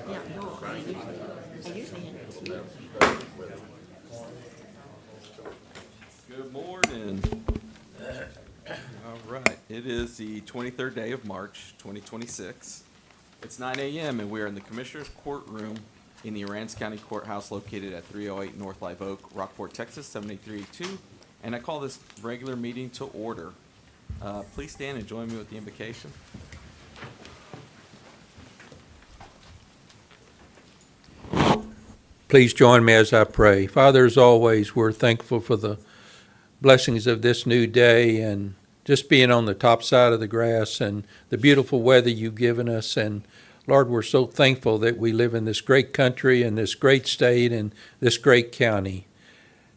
Yeah, no, I usually hand it to you. Good morning. All right, it is the 23rd day of March, 2026. It's 9 a.m. and we are in the Commissioner's Courtroom in the Aransas County Courthouse located at 308 North Live Oak, Rockport, Texas, 78382. And I call this regular meeting to order. Please stand and join me with the invocation. Please join me as I pray. Father, as always, we're thankful for the blessings of this new day and just being on the top side of the grass and the beautiful weather you've given us. And Lord, we're so thankful that we live in this great country and this great state and this great county.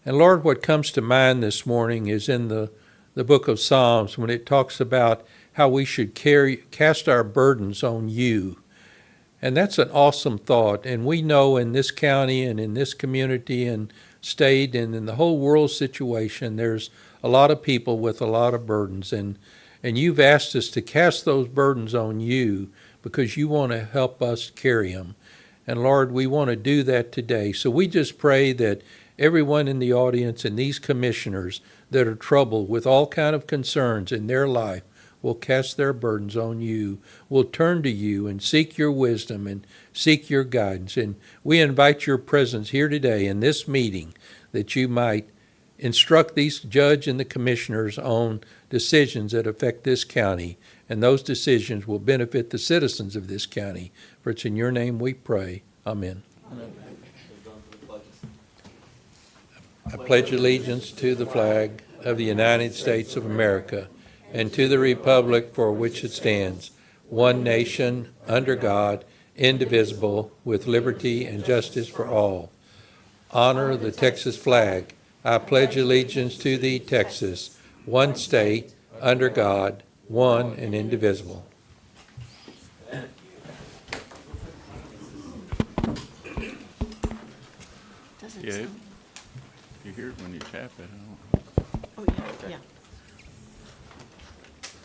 And Lord, what comes to mind this morning is in the book of Psalms when it talks about how we should cast our burdens on you. And that's an awesome thought. And we know in this county and in this community and state and in the whole world situation, there's a lot of people with a lot of burdens. And you've asked us to cast those burdens on you because you want to help us carry them. And Lord, we want to do that today. So we just pray that everyone in the audience and these commissioners that are troubled with all kind of concerns in their life will cast their burdens on you, will turn to you and seek your wisdom and seek your guidance. And we invite your presence here today in this meeting that you might instruct these judge and the commissioners on decisions that affect this county, and those decisions will benefit the citizens of this county. For it's in your name we pray. Amen. I pledge allegiance to the flag of the United States of America and to the republic for which it stands, one nation, under God, indivisible, with liberty and justice for all. Honor the Texas flag. I pledge allegiance to thee, Texas, one state, under God, one and indivisible. Doesn't Yeah, sound. you hear it when you tap it. Oh, yeah, yeah.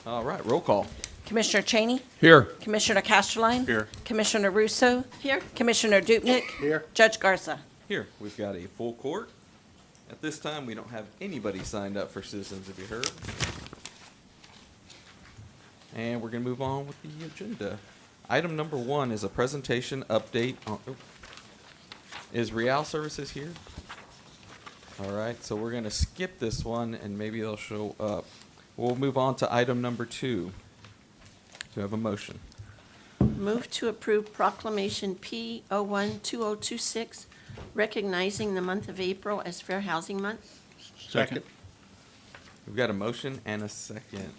All right, roll call. Commissioner Cheney, Here. Commissioner Casterline. Here. Commissioner Russo. Here. Commissioner Dupnick. Here. Judge Garza. Here, we've got a full court. At this time, we don't have anybody signed up for citizens to be heard. And we're going to move on with the agenda. Item number 1 is a presentation update on, is Real Services here? All right, so we're going to skip this one and maybe they'll show up. We'll move on to item number 2. Do you have a motion? Move to approve proclamation P 012026, recognizing the month of April as Fair Housing Month. Second. We've got a motion and a second.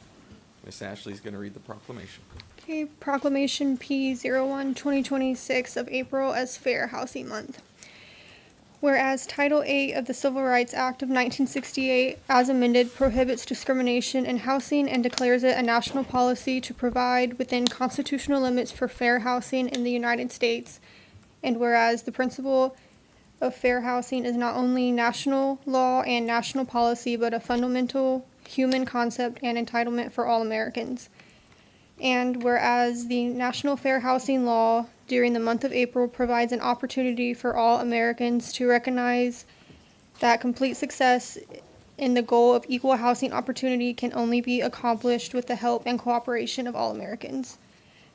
Miss Ashley's going to read the proclamation. Okay, Proclamation P01-2026 of April as Fair Housing Month. Whereas Title VIII of the Civil Rights Act of 1968, as amended, prohibits discrimination in housing and declares it a national policy to provide within constitutional limits for fair housing in the United States. And whereas the principle of fair housing is not only national law and national policy, but a fundamental human concept and entitlement for all Americans. And whereas the National Fair Housing Law during the month of April provides an opportunity for all Americans to recognize that complete success in the goal of equal housing opportunity can only be accomplished with the help and cooperation of all Americans.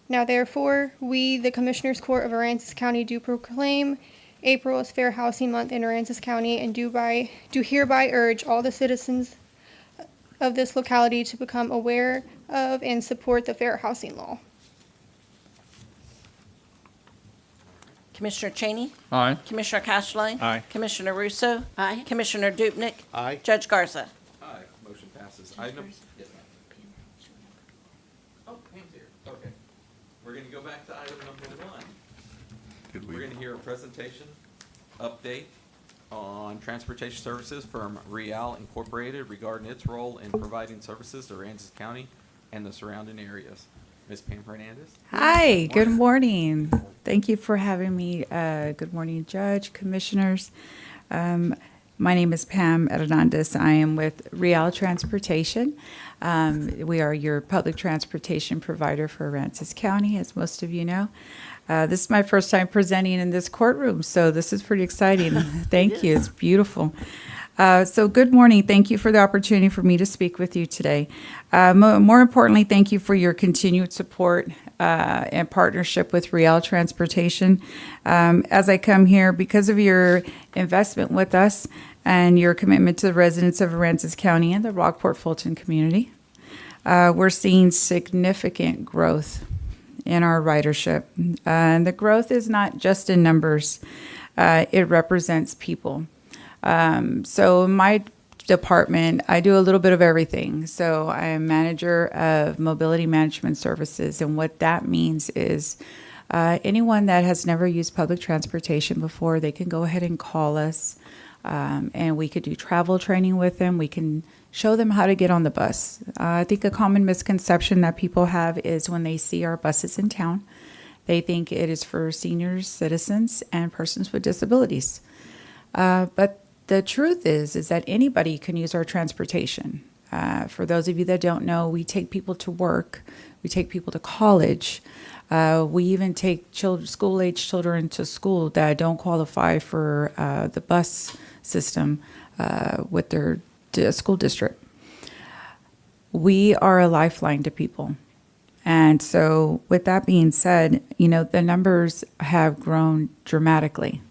Now therefore, we, the Commissioners Court of Aransas County, do proclaim April as Fair Housing Month in Aransas County and do hereby urge all the citizens of this locality to become aware of and support the fair housing law. Commissioner Cheney, Aye. Commissioner Casterline. Aye. Commissioner Russo. Aye. Commissioner Dupnick. Aye. Judge Garza. Aye. Motion passes. Item. Yes, ma'am. Oh, Pam's here. Okay. We're going to go back to item number 1. Did We're we? going to hear a presentation update on transportation services from Real Incorporated regarding its role in providing services to Aransas County and the surrounding areas. Ms. Pam Hernandez? Hi, good morning. Thank you for having me. Good morning, Judge, Commissioners. My name is Pam Hernandez. I am with Real Transportation. We are your public transportation provider for Aransas County, as most of you know. This is my first time presenting in this courtroom, so this is pretty exciting. Thank you. It's beautiful. So good morning. Thank you for the opportunity for me to speak with you today. More importantly, thank you for your continued support and partnership with Real Transportation. As I come here, because of your investment with us and your commitment to the residents of Aransas County and the Rockport Fulton community, we're seeing significant growth in our ridership. And the growth is not just in numbers. It represents people. So in my department, I do a little bit of everything. So I am manager of mobility management services. And what that means is anyone that has never used public transportation before, they can go ahead and call us. And we could do travel training with them. We can show them how to get on the bus. I think a common misconception that people have is when they see our buses in town, they think it is for seniors, citizens, and persons with disabilities. But the truth is that anybody can use our transportation. For those of you that don't know, we take people to work, we take people to college, we even take school-age children to school that don't qualify for the bus system with their school district. We are a lifeline to people. And so with that being said, the numbers have grown dramatically.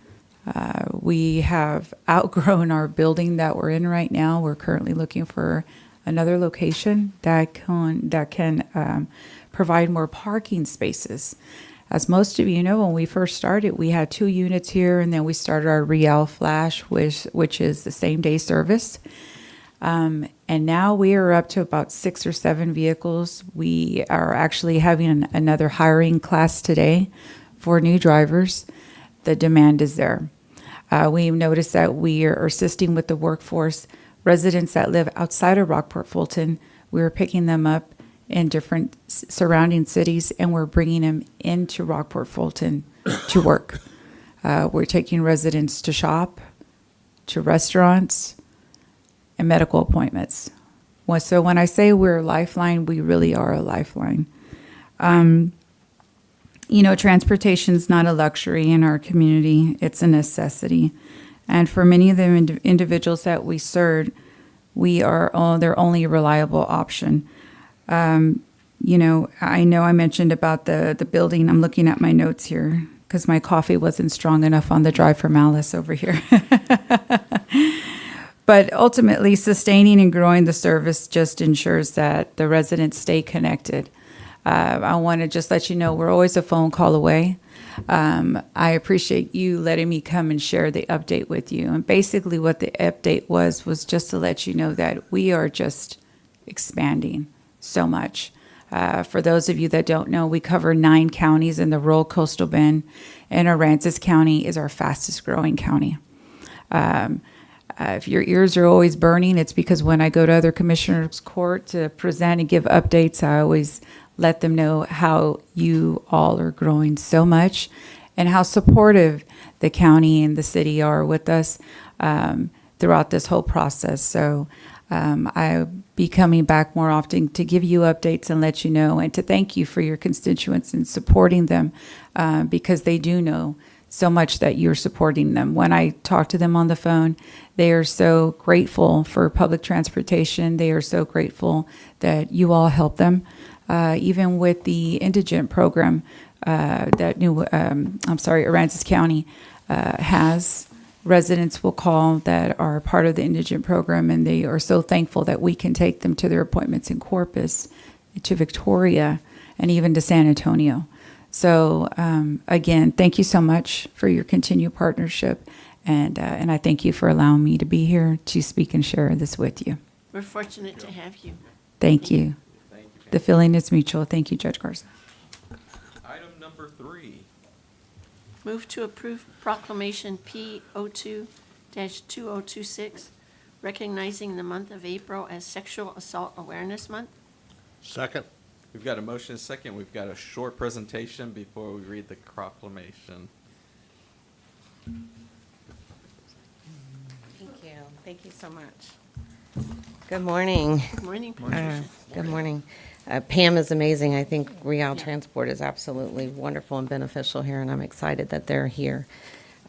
We have outgrown our building that we're in right now. We're currently looking for another location that can provide more parking spaces. As most of you know, when we first started, we had 2 units here, and then we started our Real Flash, which is the same day service. And now we are up to about 6 or 7 vehicles. We are actually having another hiring class today for new drivers. The demand is there. We've noticed that we are assisting with the workforce. Residents that live outside of Rockport Fulton, we're picking them up in different surrounding cities, and we're bringing them into Rockport Fulton to work. We're taking residents to shop, to restaurants, and medical appointments. So when I say we're a lifeline, we really are a lifeline. Transportation is not a luxury in our community. It's a necessity. And for many of the individuals that we serve, we are their only reliable option. I know I mentioned about the building. I'm looking at my notes here because my coffee wasn't strong enough on the drive from Alice over here. But ultimately, sustaining and growing the service just ensures that the residents stay connected. I want to just let you know we're always a phone call away. I appreciate you letting me come and share the update with you. And basically what the update was just to let you know that we are just expanding so much. For those of you that don't know, we cover 9 counties in the rural coastal bend, and Aransas County is our fastest growing county. If your ears are always burning, it's because when I go to other commissioners' court to present and give updates, I always let them know how you all are growing so much and how supportive the county and the city are with us throughout this whole process. So I'll be coming back more often to give you updates and let you know, and to thank you for your constituents and supporting them because they do know so much that you're supporting them. When I talk to them on the phone, they are so grateful for public transportation. They are so grateful that you all help them. Even with the indigent program Aransas County has, residents will call that are part of the indigent program, and they are so thankful that we can take them to their appointments in Corpus, to Victoria, and even to San Antonio. So again, thank you so much for your continued partnership, and I thank you for allowing me to be here to speak and share this with you. We're fortunate to have you. Thank you. Thank you. The feeling is mutual. Thank you, Judge Garza. Item number 3. Move to approve proclamation P02-2026, recognizing the month of April as Sexual Assault Awareness Month. Second. We've got a motion and a second. We've got a short presentation before we read the proclamation. Thank you. Thank you so much. Good morning. Good morning, Patricia. Good morning. Pam is amazing. I think Real Transport is absolutely wonderful and beneficial here, and I'm excited that they're here.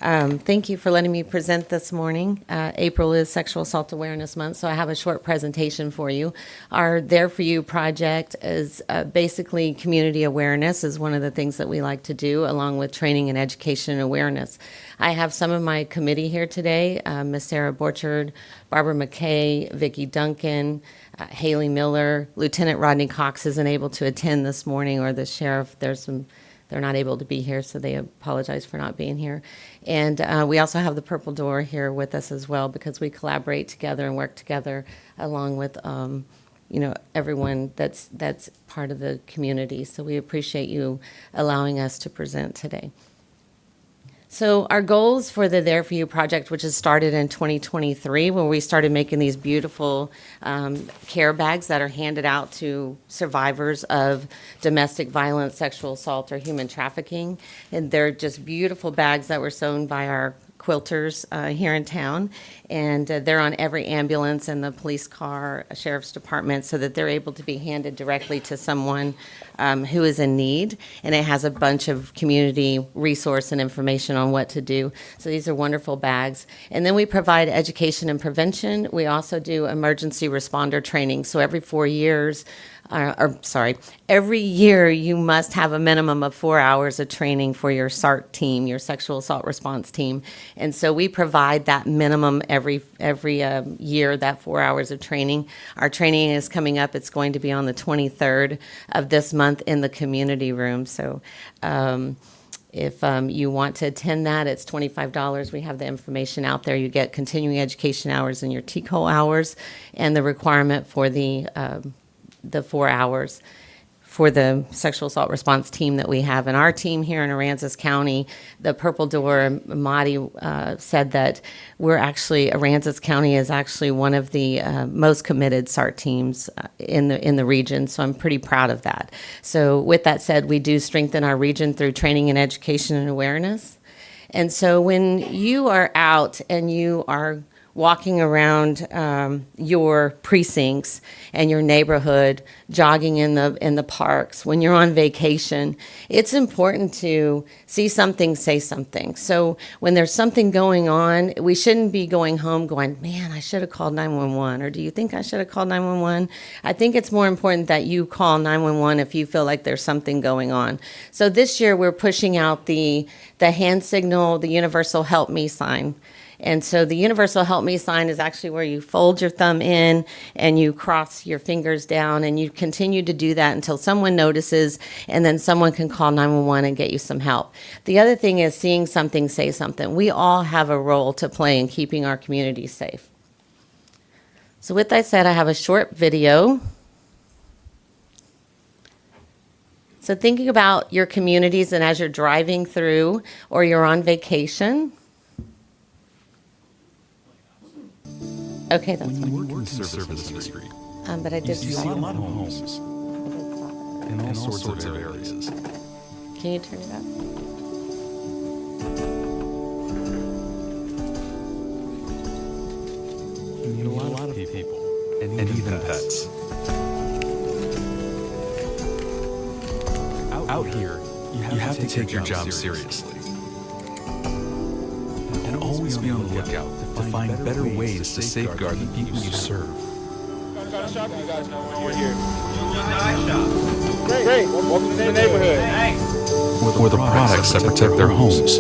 Thank you for letting me present this morning. April is Sexual Assault Awareness Month, so I have a short presentation for you. Our There For You project is basically community awareness is one of the things that we like to do, along with training and education and awareness. I have some of my committee here today, Ms. Sarah Borchard, Barbara McKay, Vicki Duncan, Haley Miller. Lieutenant Rodney Cox isn't able to attend this morning, or the sheriff. They're not able to be here, so they apologize for not being here. And we also have the Purple Door here with us as well, because we collaborate together and work together along with, everyone that's part of the community. So we appreciate you allowing us to present today. So our goals for the There For You project, which has started in 2023, when we started making these beautiful care bags that are handed out to survivors of domestic violence, sexual assault, or human trafficking. And they're just beautiful bags that were sewn by our quilters here in town, and they're on every ambulance and the police car, sheriff's department, so that they're able to be handed directly to someone who is in need. And it has a bunch of community resource and information on what to do. So these are wonderful bags. And then we provide education and prevention. We also do emergency responder training. So every 4 years, every year you must have a minimum of 4 hours of training for your SART team, your sexual assault response team. And so we provide that minimum every year, that 4 hours of training. Our training is coming up. It's going to be on the 23rd of this month in the community room. So if you want to attend that, it's $25. We have the information out there. You get continuing education hours and your TCO hours, and the requirement for the 4 hours for the sexual assault response team that we have. And our team here in Aransas County, the Purple Door, Madi said that Aransas County is actually one of the most committed SART teams in the region. So I'm pretty proud of that. So with that said, we do strengthen our region through training and education and awareness. And so when you are out and you are walking around your precincts and your neighborhood, jogging in the parks, when you're on vacation, it's important to see something, say something. So when there's something going on, we shouldn't be going home going, man, I should have called 911, or do you think I should have called 911? I think it's more important that you call 911 if you feel like there's something going on. So this year we're pushing out the hand signal, the universal help me sign. And so the universal help me sign is actually where you fold your thumb in and you cross your fingers down, and you continue to do that until someone notices, and then someone can call 911 and get you some help. The other thing is seeing something, say something. We all have a role to play in keeping our community safe. So with that said, I have a short video. So thinking about your communities, and as you're driving through or you're on vacation. Okay, that's fine. When you work in the service industry, But I did you see a stop. lot of homes in all sorts of areas. Can you turn it up? You meet a lot of people, and even pets. Out here, you have to take your job seriously. And always be on the lookout to find better ways to safeguard the people you serve. Great. Welcome to the neighborhood. Or the products that protect their homes.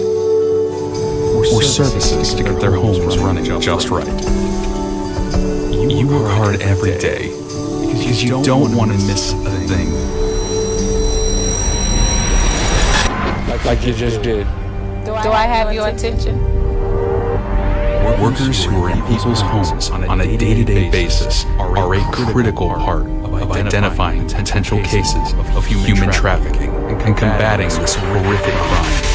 Or services to get their homes running just right. You work hard every day because you don't want to miss a thing. Like you just did. Do I have your attention? Workers who are in people's homes on a day-to-day basis are a critical part of identifying potential cases of human trafficking and combating this horrific crime.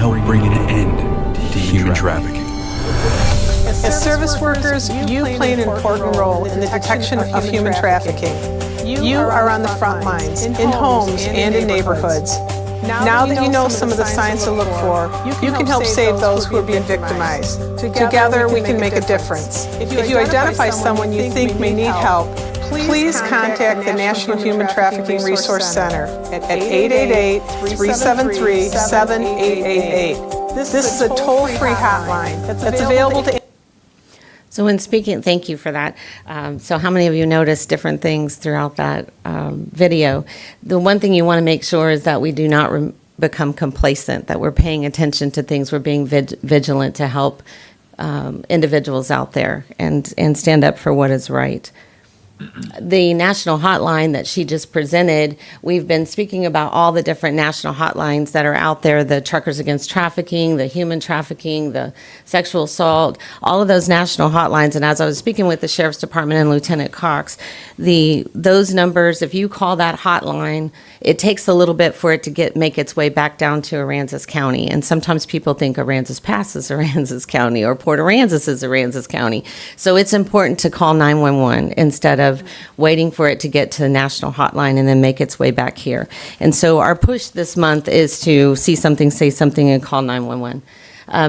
help bring an end to human trafficking. As service workers, you play an important role in the detection of human trafficking. You are on the front lines, in homes and in neighborhoods. Now that you know some of the signs to look for, you can help save those who are being victimized. Together, we can make a difference. If you identify someone you think may need help, please contact the National Human Trafficking Resource Center at 888-373-7888. This is a toll-free hotline that's available to. So in speaking, thank you for that. So how many of you noticed different things throughout that video? The one thing you want to make sure is that we do not become complacent, that we're paying attention to things, we're being vigilant to help individuals out there and stand up for what is right. The national hotline that she just presented, we've been speaking about all the different national hotlines that are out there, the Truckers Against Trafficking, the human trafficking, the sexual assault, all of those national hotlines. And as I was speaking with the Sheriff's Department and Lieutenant Cox, those numbers, if you call that hotline, it takes a little bit for it to make its way back down to Aransas County. And sometimes people think Aransas Pass is Aransas County or Port Aransas is Aransas County. So it's important to call 911 instead of waiting for it to get to the national hotline and then make its way back here. And so our push this month is to see something, say something, and call 911.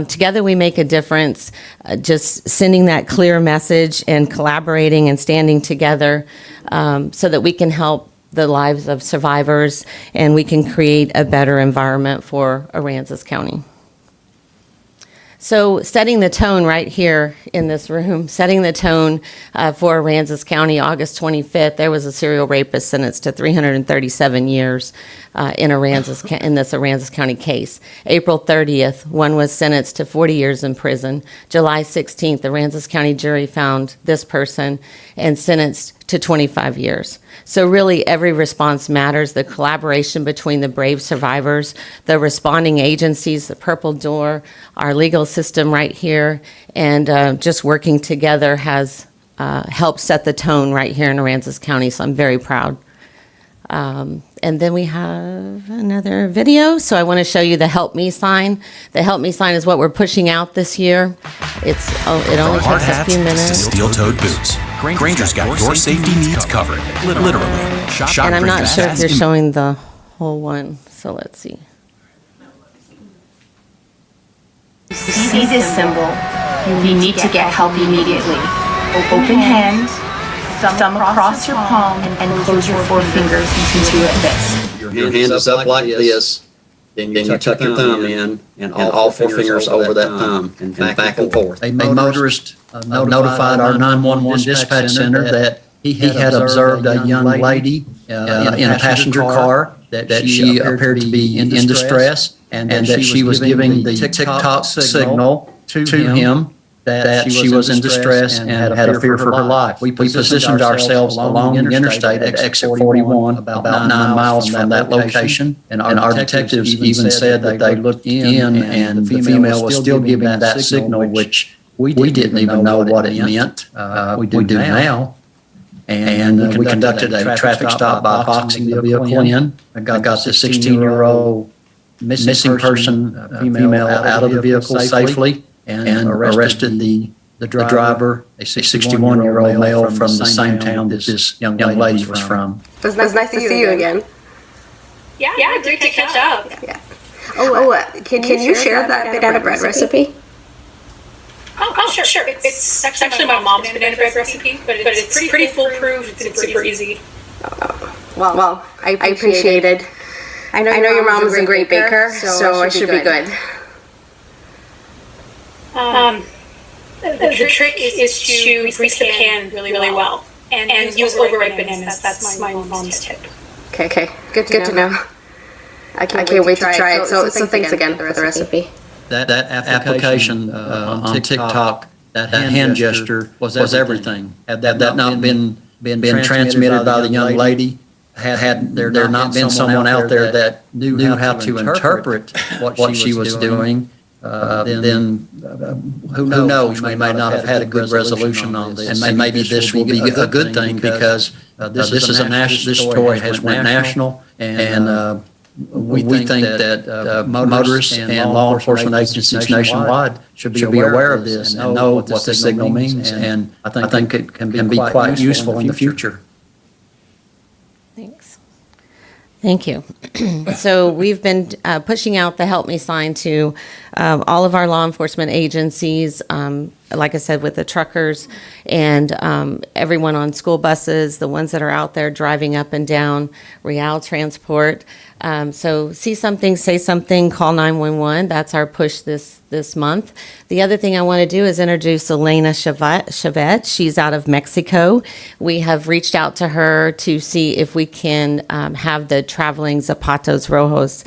Together we make a difference, just sending that clear message and collaborating and standing together so that we can help the lives of survivors and we can create a better environment for Aransas County. So setting the tone right here in this room, setting the tone for Aransas County, August 25th, there was a serial rapist sentenced to 337 years in this Aransas County case. April 30th, one was sentenced to 40 years in prison. July 16th, the Aransas County jury found this person and sentenced to 25 years. So really every response matters, the collaboration between the brave survivors, the responding agencies, the Purple Door, our legal system right here, and just working together has helped set the tone right here in Aransas County, so I'm very proud. And then we have another video. So I want to show you the Help Me sign. The Help Me sign is what we're pushing out this year. It only Hard takes a hats few to minutes. steel-toed boots. Granger's got your safety needs covered. Literally. Shop And I'm not Granger's sure if ads you're in- showing the whole one, so let's see. See this symbol, you need to get help immediately. Open hand, thumb across your palm, and close your four fingers into a fist. Your hand is up like this, then you tuck your thumb in, and all four fingers over that thumb, and back and forth. A motorist notified our 911 dispatch center that he had observed a young lady in a passenger car, that she appeared to be in distress, and that she was giving the tick-tock signal to him that she was in distress and had a fear for her life. We positioned ourselves along the interstate at exit 41, about 9 miles from that location, and our detectives even said that they looked in and the female was still giving that signal, which we didn't even know what it meant. We do now. And we conducted a traffic stop by boxing the vehicle in. I got the 16-year-old missing person, female, out of the vehicle safely and arrested the driver, a 61-year-old male from the same town that this young lady was from. It was nice to see you again. Yeah, great to catch up. Yeah. Can you share that banana bread recipe? Oh, sure. It's actually my mom's banana bread recipe, but it's pretty foolproof and it's super easy. Well, I appreciate it. I know your mom is a great baker, so it should be good. The trick is to grease the pan really well and use overripe bananas. That's my mom's tip. Okay, good to know. I can't wait to try it. So thanks again for the recipe. That application on TikTok, that hand gesture was everything. Had that not been transmitted by the young lady, had there not been someone out there that knew how to interpret what she was doing, then who knows, we may not have had a good resolution on this. And maybe this will be a good thing because this story has went national, and we think that motorists and law enforcement agencies nationwide should be aware of this and know what the signal means. And I think it can be quite useful in the future. Thanks. Thank you. So we've been pushing out the Help Me sign to all of our law enforcement agencies, like I said, with the truckers and everyone on school buses, the ones that are out there driving up and down Real Transport. So see something, say something, call 911. That's our push this month. The other thing I want to do is introduce Elena Chavette. She's out of Mexico. We have reached out to her to see if we can have the traveling Zapatos Rojos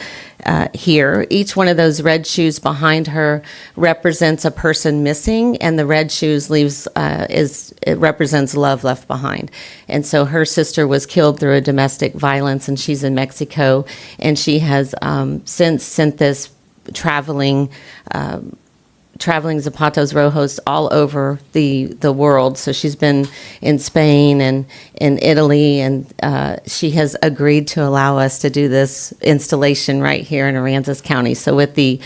here. Each one of those red shoes behind her represents a person missing, and the red shoes it represents love left behind. And so her sister was killed through a domestic violence, and she's in Mexico, and she has since sent this traveling Zapatos Rojos all over the world. So she's been in Spain and in Italy, and she has agreed to allow us to do this installation right here in Aransas County. So with the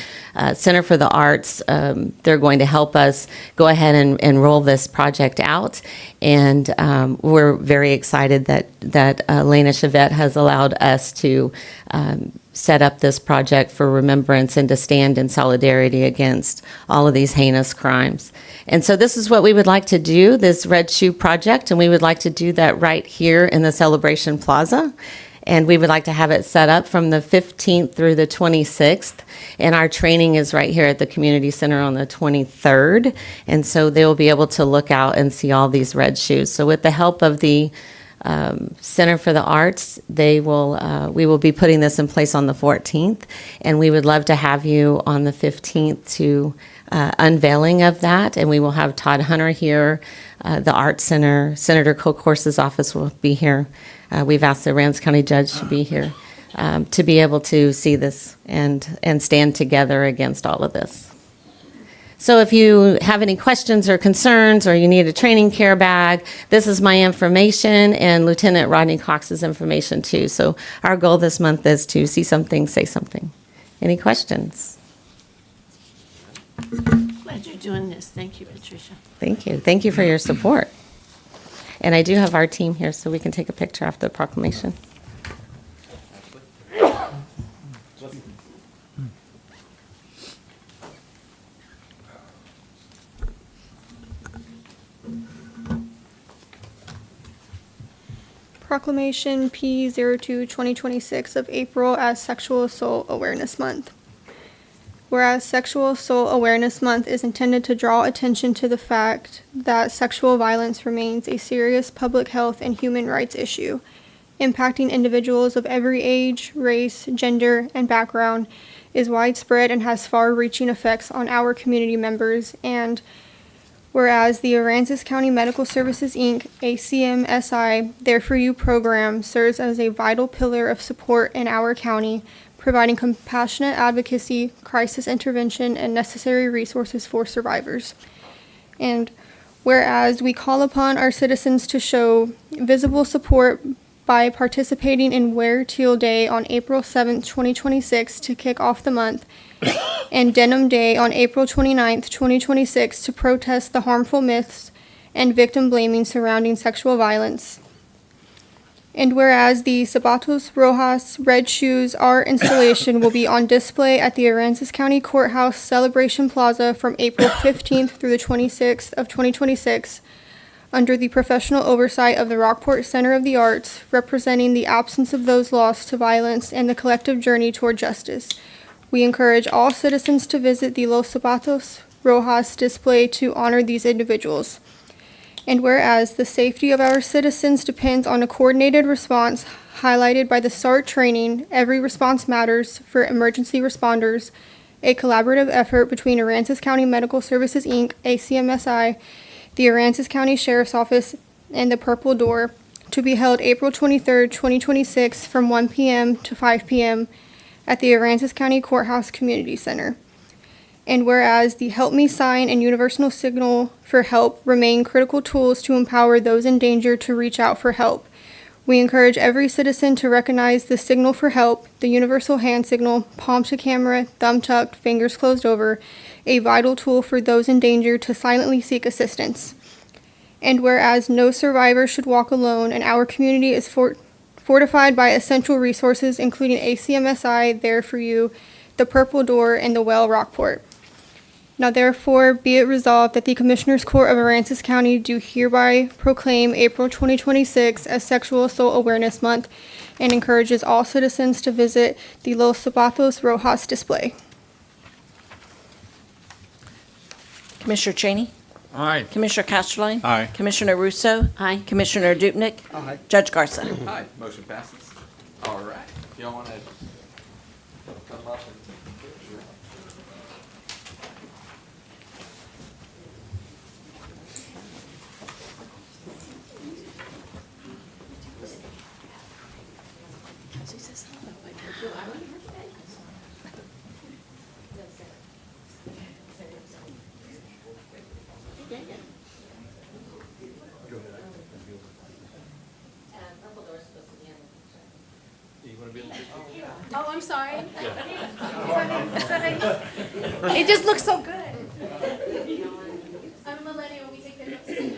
Center for the Arts, they're going to help us go ahead and roll this project out. And we're very excited that Elena Chavette has allowed us to set up this project for remembrance and to stand in solidarity against all of these heinous crimes. And so this is what we would like to do, this Red Shoe Project, and we would like to do that right here in the Celebration Plaza. And we would like to have it set up from the 15th through the 26th. And our training is right here at the Community Center on the 23rd. And so they will be able to look out and see all these red shoes. So with the help of the Center for the Arts, we will be putting this in place on the 14th, and we would love to have you on the 15th to unveiling of that. And we will have Todd Hunter here, the Arts Center, Senator Kokorsa's office will be here. We've asked the Aransas County Judge to be here to be able to see this and stand together against all of this. So if you have any questions or concerns, or you need a training care bag, this is my information, and Lieutenant Rodney Cox's information too. So our goal this month is to see something, say something. Any questions? Glad you're doing this. Thank you, Patricia. Thank you. Thank you for your support. And I do have our team here, so we can take a picture after the proclamation. Proclamation P02-2026 of April as Sexual Assault Awareness Month. Whereas Sexual Assault Awareness Month is intended to draw attention to the fact that sexual violence remains a serious public health and human rights issue, impacting individuals of every age, race, gender, and background, is widespread and has far-reaching effects on our community members. And whereas the Aransas County Medical Services, Inc., ACMSI, There For You program serves as a vital pillar of support in our county, providing compassionate advocacy, crisis intervention, and necessary resources for survivors. And whereas we call upon our citizens to show visible support by participating in Wear Teal Day on April 7th, 2026 to kick off the month, and Denim Day on April 29th, 2026 to protest the harmful myths and victim blaming surrounding sexual violence. And whereas the Zapatos Rojos Red Shoes art installation will be on display at the Aransas County Courthouse Celebration Plaza from April 15th through the 26th of 2026, under the professional oversight of the Rockport Center of the Arts, representing the absence of those lost to violence and the collective journey toward justice. We encourage all citizens to visit the Los Zapatos Rojos display to honor these individuals. And whereas the safety of our citizens depends on a coordinated response highlighted by the SART training, Every Response Matters, for emergency responders, a collaborative effort between Aransas County Medical Services, Inc., ACMSI, the Aransas County Sheriff's Office, and the Purple Door, to be held April 23rd, 2026 from 1 p.m. to 5 p.m. at the Aransas County Courthouse Community Center. And whereas the Help Me sign and universal signal for help remain critical tools to empower those in danger to reach out for help, We encourage every citizen to recognize the signal for help, the universal hand signal, palm to camera, thumb tucked, fingers closed over, a vital tool for those in danger to silently seek assistance. And whereas no survivor should walk alone, and our community is fortified by essential resources including ACMSI, There For You, the Purple Door, and the Well Rockport. Now therefore be it resolved that the Commissioners Court of Aransas County do hereby proclaim April 2026 as Sexual Assault Awareness Month and encourages all citizens to visit the Los Zapatos Rojas display. Commissioner Cheney? Aye. Commissioner Casterline? Aye. Commissioner Russo? Aye. Commissioner Dupnick? Aye. Judge Garza? Aye, motion passes. All right, y'all want to come up and take a picture? Oh, I'm sorry. It just looks so good. I'm a millennial, we take pictures.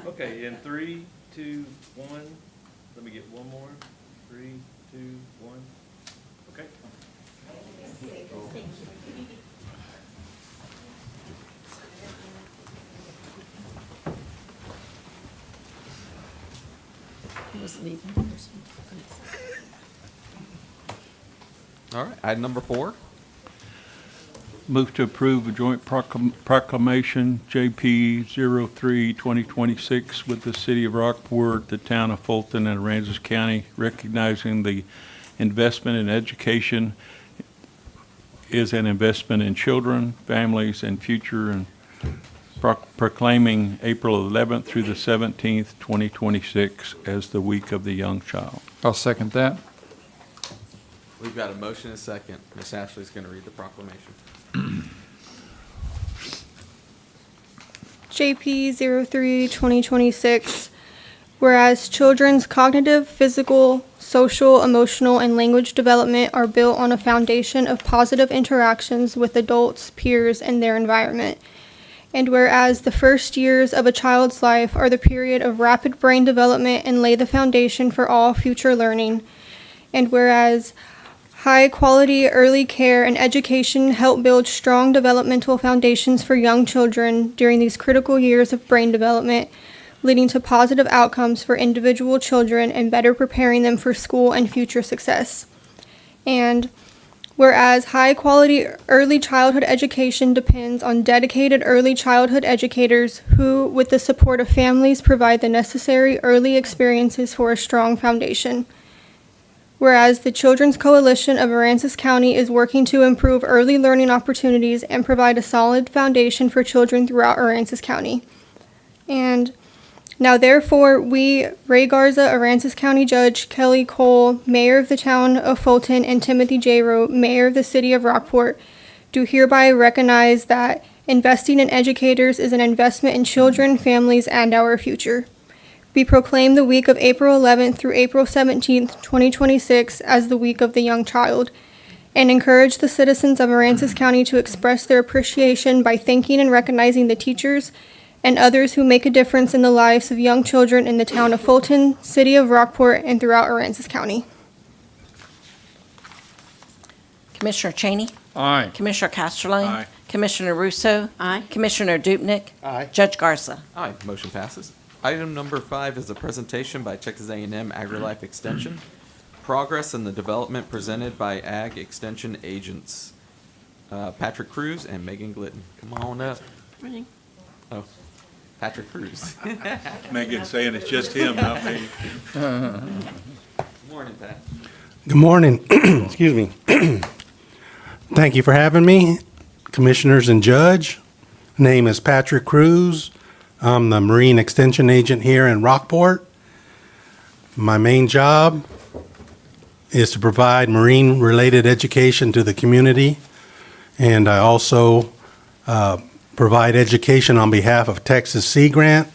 Okay, in 3, 2, 1. Let me get one more. 3, 2, 1. Okay. All right, item number 4. Move to approve a joint proclamation, JP 03-2026, with the City of Rockport, the Town of Fulton, and Aransas County, recognizing the investment in education is an investment in children, families, and future, and proclaiming April 11th through the 17th, 2026, as the Week of the Young Child. I'll second that. We've got a motion and a second. Ms. Ashley's going to read the proclamation. JP 03-2026, whereas children's cognitive, physical, social, emotional, and language development are built on a foundation of positive interactions with adults, peers, and their environment. And whereas the first years of a child's life are the period of rapid brain development and lay the foundation for all future learning. And whereas high-quality early care and education help build strong developmental foundations for young children during these critical years of brain development, leading to positive outcomes for individual children and better preparing them for school and future success. And whereas high-quality early childhood education depends on dedicated early childhood educators who, with the support of families, provide the necessary early experiences for a strong foundation. Whereas the Children's Coalition of Aransas County is working to improve early learning opportunities and provide a solid foundation for children throughout Aransas County. And now therefore, we, Ray Garza, Aransas County Judge, Kelly Cole, Mayor of the Town of Fulton, and Timothy J. Rowe, Mayor of the City of Rockport, do hereby recognize that investing in educators is an investment in children, families, and our future. We proclaim the week of April 11th through April 17th, 2026 as the Week of the Young Child, and encourage the citizens of Aransas County to express their appreciation by thanking and recognizing the teachers and others who make a difference in the lives of young children in the town of Fulton, City of Rockport, and throughout Aransas County. Commissioner Cheney? Aye. Commissioner Casterline? Aye. Commissioner Russo? Aye. Commissioner Dupnick? Aye. Judge Garza? Aye, motion passes. Item number 5 is a presentation by Texas A&M AgriLife Extension. Progress in the development presented by Ag Extension agents. Patrick Cruz and Megan Glidden. Come on up. Morning. Oh, Patrick Cruz. Megan saying it's just him, not me. Morning, Pat. Good morning. Excuse me. Thank you for having me, commissioners and judge. Name is Patrick Cruz. I'm the Marine Extension Agent here in Rockport. My main job is to provide marine-related education to the community, and I also provide education on behalf of Texas Sea Grant.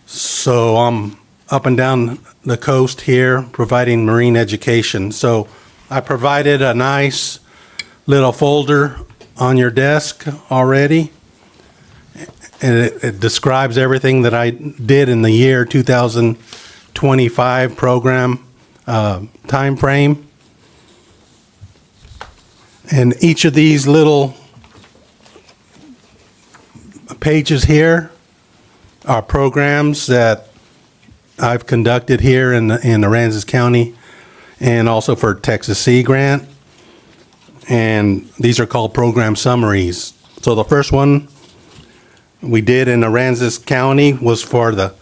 So I'm up and down the coast here, providing marine education. So I provided a nice little folder on your desk already. And it describes everything that I did in the year 2025 program timeframe. And each of these little pages here are programs that I've conducted here in Aransas County and also for Texas Sea Grant. And these are called program summaries. So the first one we did in Aransas County was for the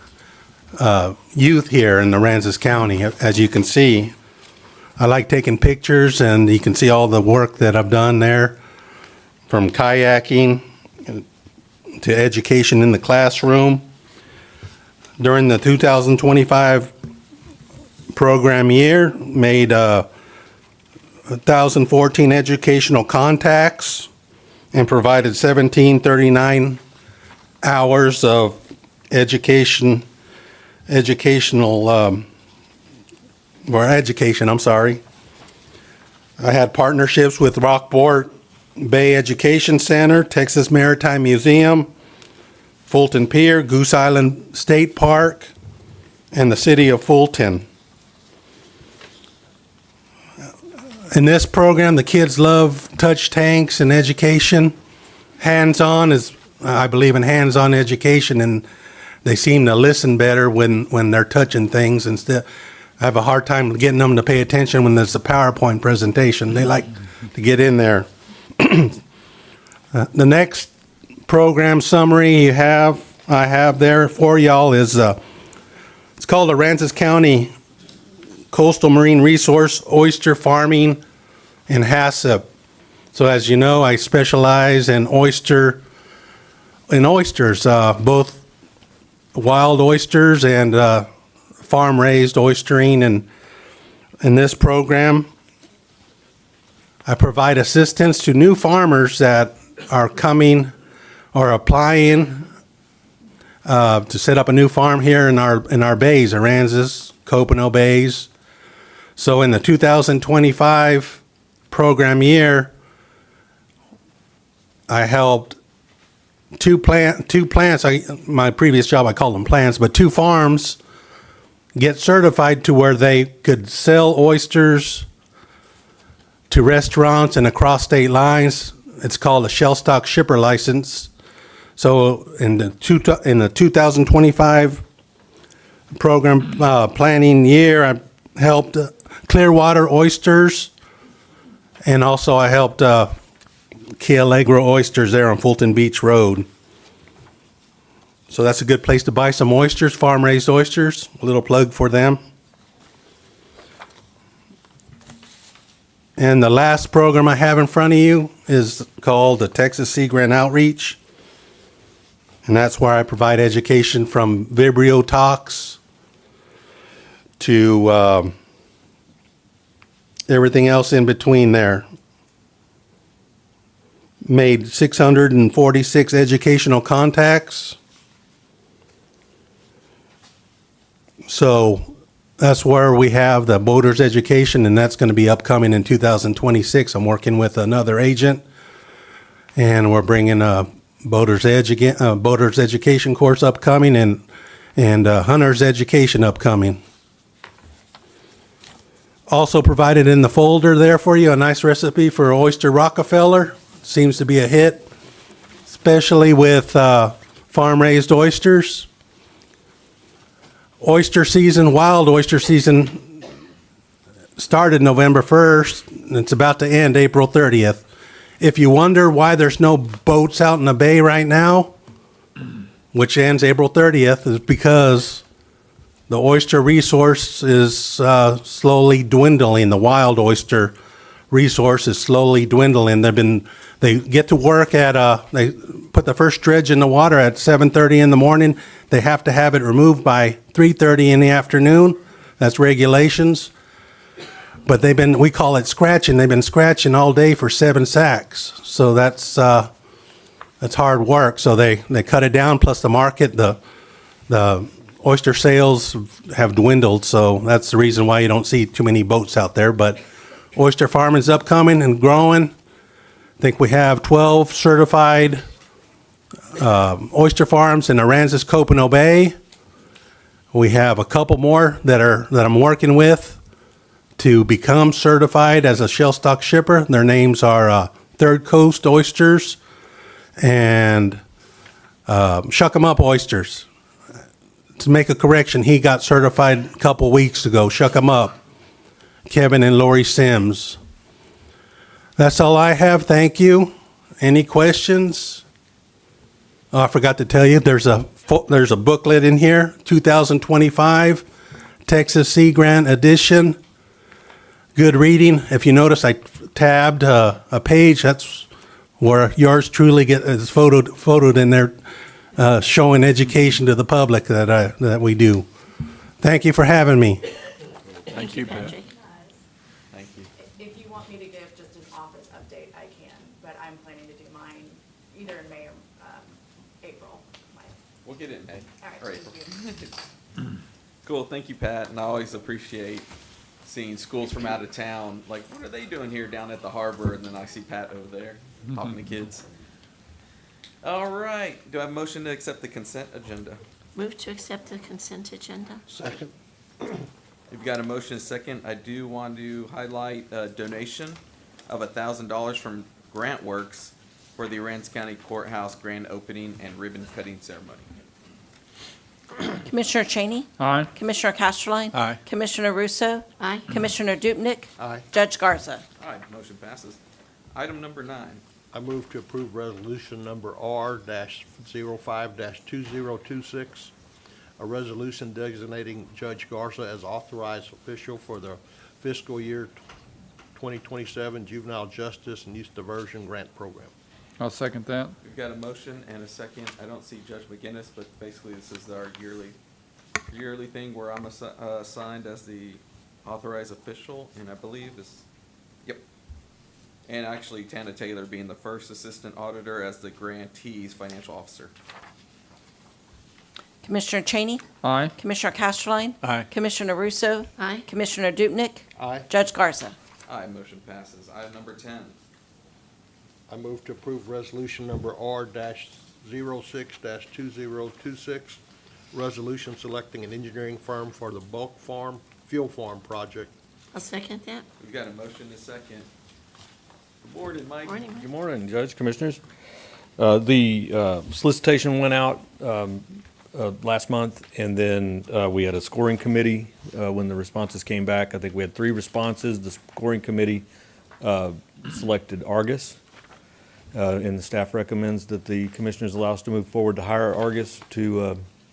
youth here in Aransas County. As you can see, I like taking pictures, and you can see all the work that I've done there, from kayaking to education in the classroom. During the 2025 program year, made 1,014 educational contacts and provided 1,739 hours of education, I'm sorry. I had partnerships with Rockport Bay Education Center, Texas Maritime Museum, Fulton Pier, Goose Island State Park, and the city of Fulton. In this program, the kids love touch tanks and education. Hands-on is, I believe in hands-on education, and they seem to listen better when they're touching things instead. I have a hard time getting them to pay attention when there's a PowerPoint presentation. They like to get in there. The next program summary I have there for y'all is it's called Aransas County Coastal Marine Resource Oyster Farming and HACCP. So as you know, I specialize in oysters, both wild oysters and farm-raised oystering. And in this program, I provide assistance to new farmers that are coming or applying to set up a new farm here in our bays, Aransas, Copano Bays. So in the 2025 program year, I helped two plants. My previous job, I called them plants, but two farms get certified to where they could sell oysters to restaurants and across state lines. It's called a shell stock shipper license. So in the 2025 program planning year, I helped Clearwater Oysters, and also I helped Key Allegro Oysters there on Fulton Beach Road. So that's a good place to buy some oysters, farm-raised oysters. A little plug for them. And the last program I have in front of you is called the Texas Sea Grant Outreach. And that's where I provide education from Vibrio talks to everything else in between there. Made 646 educational contacts. So that's where we have the boaters education, and that's going to be upcoming in 2026. I'm working with another agent, and we're bringing a boaters education course upcoming, and hunter's education upcoming. Also provided in the folder there for you a nice recipe for oyster Rockefeller. Seems to be a hit, especially with farm-raised oysters. Oyster season, wild oyster season, started November 1st, and it's about to end April 30th. If you wonder why there's no boats out in the bay right now, which ends April 30th, is because the oyster resource is slowly dwindling. The wild oyster resource is slowly dwindling. They get to work they put the first dredge in the water at 7:30 in the morning. They have to have it removed by 3:30 in the afternoon. That's regulations. But we call it scratching. They've been scratching all day for 7 sacks. So that's hard work. So they cut it down, plus the market, the oyster sales have dwindled, so that's the reason why you don't see too many boats out there. But oyster farming is upcoming and growing. I think we have 12 certified oyster farms in Aransas, Copano Bay. We have a couple more that I'm working with to become certified as a shell stock shipper. Their names are Third Coast Oysters and Shuck 'em Up Oysters. To make a correction, he got certified a couple weeks ago. Shuck 'em Up, Kevin and Lori Sims. That's all I have. Thank you. Any questions? Oh, I forgot to tell you, there's a booklet in here, 2025 Texas Sea Grant Edition. Good reading. If you notice, I tabbed a page. That's where yours truly is photoed in there, showing education to the public that we do. Thank you for having me. Thank you, Patrick. Thank you. If you want me to give just an office update, I can, but I'm planning to do mine either in May or April. We'll get it in May. All right, Or thank April. Cool, thank you, Pat, and I always appreciate seeing schools from out of town, like, what are they doing here down at the harbor? And then I see Pat over there talking to kids. All right, do I have a motion to accept the consent agenda? Move to accept the consent agenda. Second. We've got a motion and a second. I do want to highlight a donation of $1,000 from Grant Works for the Aransas County Courthouse grand opening and ribbon cutting ceremony. Commissioner Cheney? Aye. Commissioner Casterline? Aye. Commissioner Russo? Aye. Commissioner Dupnick? Aye. Judge Garza? All right, motion passes. Item number 9. I move to approve resolution number R-05-2026, a resolution designating Judge Garza as authorized official for the fiscal year 2027 Juvenile Justice and Youth Diversion Grant Program. I'll second that. We've got a motion and a second. I don't see Judge McGinnis, but basically this is our yearly thing where I'm assigned as the authorized official, and I believe is, yep. And actually Tana Taylor being the first assistant auditor as the grantee's financial officer. Commissioner Cheney? Aye. Commissioner Casterline? Aye. Commissioner Russo? Aye. Commissioner Dupnick? Aye. Judge Garza? Aye, motion passes. Item number 10. I move to approve resolution number R-06-2026, resolution selecting an engineering firm for the bulk fuel farm project. I'll second that. We've got a motion and a second. Good morning, Mike. Morning, Mike. Good morning, Judge, Commissioners. The solicitation went out last month, and then we had a scoring committee when the responses came back. I think we had 3 responses. The scoring committee selected Argus, and the staff recommends that the commissioners allow us to move forward to hire Argus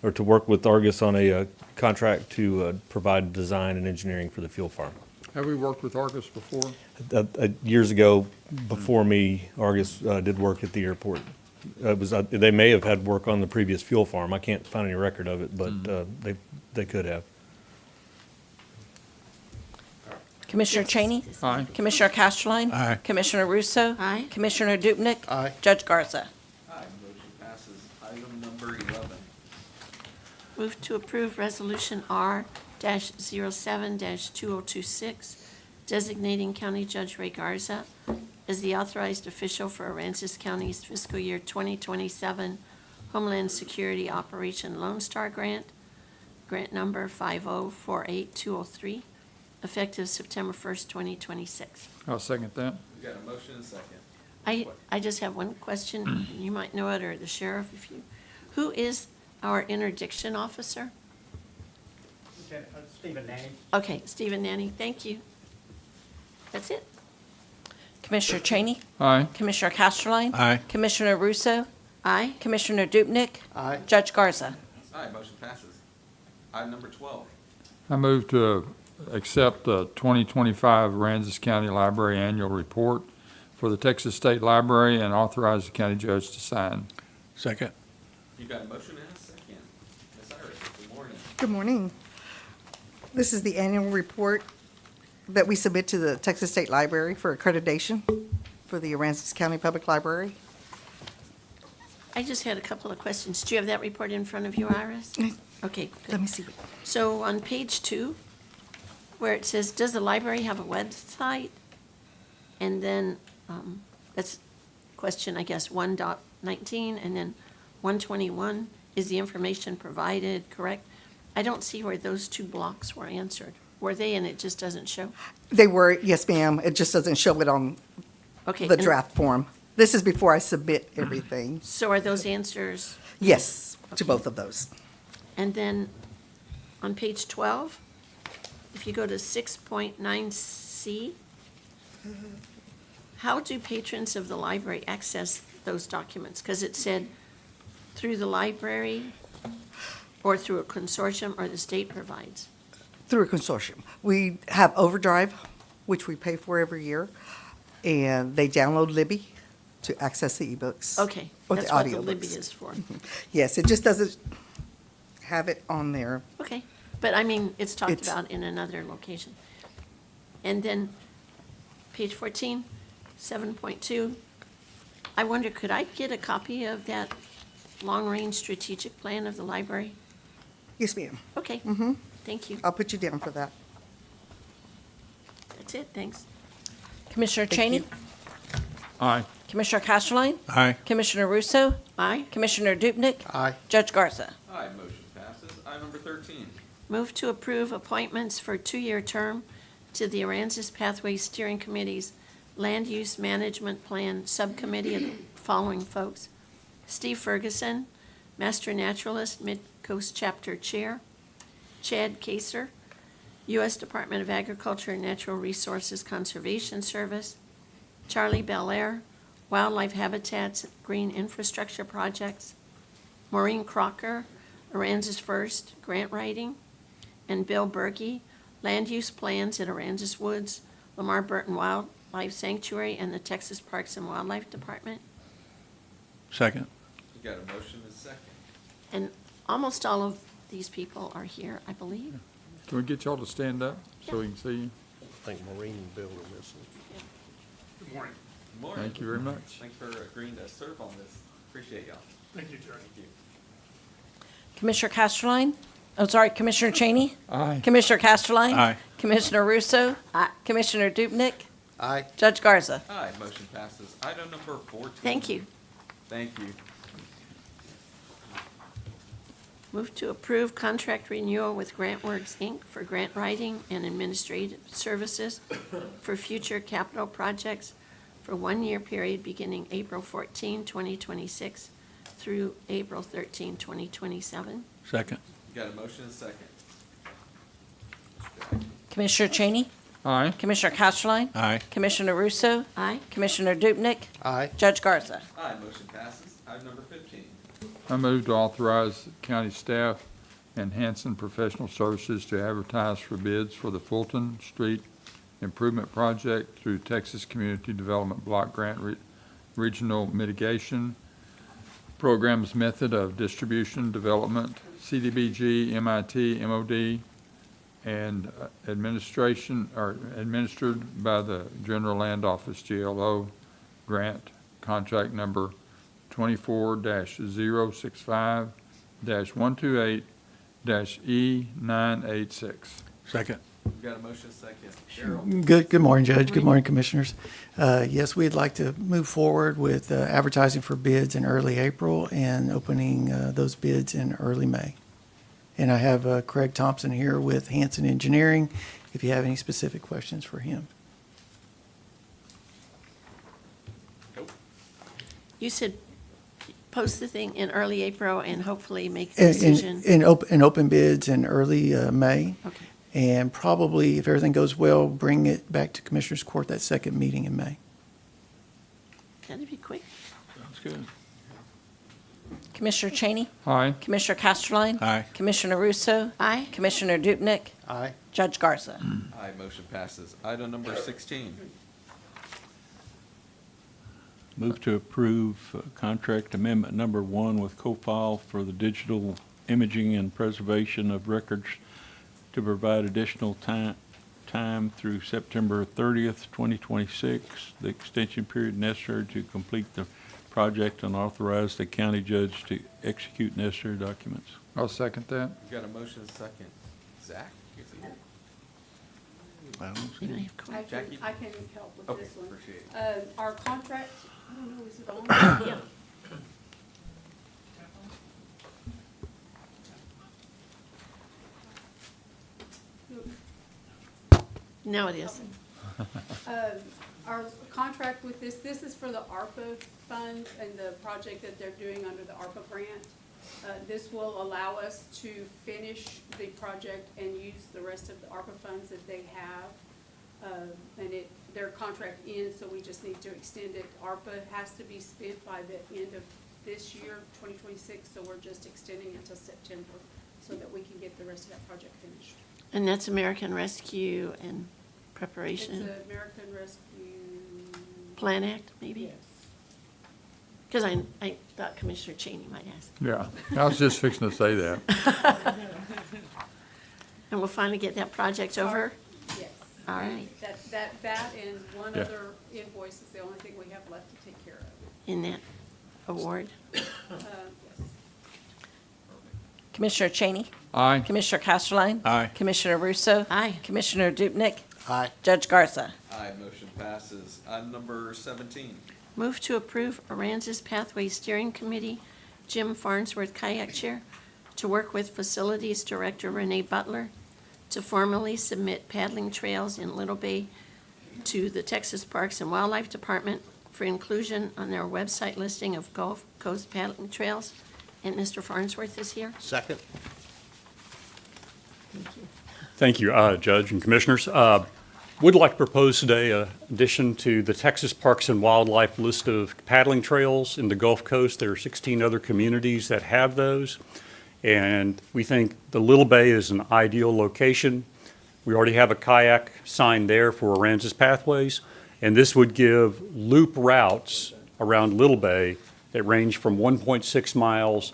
or to work with Argus on a contract to provide design and engineering for the fuel farm. Have we worked with Argus before? Years ago, before me, Argus did work at the airport. They may have had work on the previous fuel farm. I can't find any record of it, but they could have. Commissioner Cheney? Aye. Commissioner Casterline? Aye. Commissioner Russo? Aye. Commissioner Dupnick? Aye. Judge Garza? Aye, motion passes. Item number 11. Move to approve resolution R-07-2026, designating County Judge Ray Garza as the authorized official for Aransas County's fiscal year 2027 Homeland Security Operation Lone Star Grant, grant number 5048203, effective September 1st, 2026. I'll second that. We've got a motion and a second. I just have one question. You might know it, or the sheriff, who is our interdiction officer? Stephen Nanny. Okay, Stephen Nanny, thank you. That's it. Commissioner Cheney? Aye. Commissioner Casterline? Aye. Commissioner Russo? Aye. Commissioner Dupnick? Aye. Judge Garza? Aye, motion passes. Item number 12. I move to accept the 2025 Aransas County Library Annual Report for the Texas State Library and authorize the county judge to sign. Second. You've got a motion and a second. Ms. Iris, good morning. Good morning. This is the annual report that we submit to the Texas State Library for accreditation for the Aransas County Public Library. I just had a couple of questions. Do you have that report in front of you, Iris? Okay, good. Let me see. So on page 2, where it says, does the library have a website? And then, that's question, I guess, 1.19, and then 121, is the information provided correct? I don't see where those 2 blocks were answered. Were they, and it just doesn't show? They were, yes, ma'am. It just doesn't show it on Okay. the and draft form. This is before I submit everything. So are those answers? Yes, to Okay. both of those. And then on page 12, if you go to 6.9C, how do patrons of the library access those documents? Because it said through the library or through a consortium or the state provides. Through a consortium. We have Overdrive, which we pay for every year, and they download Libby to access the ebooks. Okay, Or the that's what the audiobooks. Libby is for. Yes, it just doesn't have it on there. Okay, but I mean, it's talked It's- about in another location. And then, page 14, 7.2, I wonder, could I get a copy of that long-range strategic plan of the library? Yes, ma'am. Okay, thank you. I'll put you down for that. That's it, thanks. Commissioner Cheney? Aye. Commissioner Casterline? Aye. Commissioner Russo? Aye. Commissioner Dupnick? Aye. Judge Garza? Aye, motion passes. Item number 13. Move to approve appointments for 2-year term to the Aransas Pathway Steering Committee's Land Use Management Plan Subcommittee of the following folks: Steve Ferguson, Master Naturalist, Mid-Coast Chapter Chair; Chad Kaser, U.S. Department of Agriculture and Natural Resources Conservation Service; Charlie Belair, Wildlife Habitats, Green Infrastructure Projects; Maureen Crocker, Aransas First, Grant Writing; and Bill Berkey, Land Use Plans at Aransas Woods, Lamar Burton Wildlife Sanctuary, and the Texas Parks and Wildlife Department. Second. We got a motion and a second. And almost all of these people are here, I believe. Can we get y'all to stand up so we can see you? I think Maureen and Bill are missing. Good morning. Good morning. Thank you very much. Thanks for agreeing to serve on this. Appreciate y'all. Thank you, Jerry. Thank you. Commissioner Casterline? Oh, sorry, Commissioner Cheney? Aye. Commissioner Casterline? Aye. Commissioner Russo? Aye. Commissioner Dupnick? Aye. Judge Garza? Aye, motion passes. Item number 14. Thank you. Thank you. Move to approve contract renewal with GrantWorks, Inc. for grant writing and administrative services for future capital projects for 1-year period beginning April 14, 2026 through April 13, 2027. Second. We got a motion and a second. Commissioner Cheney? Aye. Commissioner Casterline? Aye. Commissioner Russo? Aye. Commissioner Dupnick? Aye. Judge Garza? Aye, motion passes. Item number 15. I move to authorize county staff and Hanson Professional Services to advertise for bids for the Fulton Street Improvement Project through Texas Community Development Block Grant Regional Mitigation Programs Method of Distribution Development, CDBG, MIT, MOD, and administered by the General Land Office, GLO, grant contract number 24-065-128-E986. Second. We got a motion and a second. Darryl. Good morning, Judge. Good morning, Commissioners. Yes, we'd like to move forward with advertising for bids in early April and opening those bids in early May. And I have Craig Thompson here with Hanson Engineering, if you have any specific questions for him. You said post the thing in early April and hopefully make the In- decision. In open bids in early May. Okay. And probably, if everything goes well, bring it back to Commissioners Court that second meeting in May. That'd be quick. Sounds good. Commissioner Cheney? Aye. Commissioner Casterline? Aye. Commissioner Russo? Aye. Commissioner Dupnick? Aye. Judge Garza? Aye, motion passes. Item number 16. Move to approve contract amendment number 1 with CoFile for the digital imaging and preservation of records to provide additional time through September 30th, 2026, the extension period necessary to complete the project and authorize the county judge to execute necessary documents. I'll second that. We got a motion and a second. Zach, is he here? You may have called. Jackie? I can help with Okay, this one. appreciate it. Our contract, I don't know, is it on? Yeah. No, it isn't. Our contract with this is for the ARPA funds and the project that they're doing under the ARPA grant. This will allow us to finish the project and use the rest of the ARPA funds that they have. And their contract ends, so we just need to extend it. ARPA has to be spent by the end of this year, 2026, so we're just extending it until September so that we can get the rest of that project finished. And that's American Rescue and It's Preparation the American Rescue. Plan Act, maybe? Yes. Because I thought Commissioner Cheney might ask. Yeah, I was just fixing to say that. And we'll finally get that project over? Yes. All right. That and one Yeah. other invoice is the only thing we have left to take care of. In that award? Yes. Commissioner Cheney? Aye. Commissioner Casterline? Aye. Commissioner Russo? Aye. Commissioner Dupnick? Aye. Judge Garza? Aye, motion passes. Item number 17. Move to approve Aransas Pathway Steering Committee, Jim Farnsworth Kayak Chair, to work with Facilities Director Renee Butler to formally submit paddling trails in Little Bay to the Texas Parks and Wildlife Department for inclusion on their website listing of Gulf Coast paddling trails. And Mr. Farnsworth is here. Second. Thank you, Judge and Commissioners. Would like to propose today an addition to the Texas Parks and Wildlife list of paddling trails in the Gulf Coast. There are 16 other communities that have those, and we think the Little Bay is an ideal location. We already have a kayak sign there for Aransas Pathways, and this would give loop routes around Little Bay that range from 1.6 miles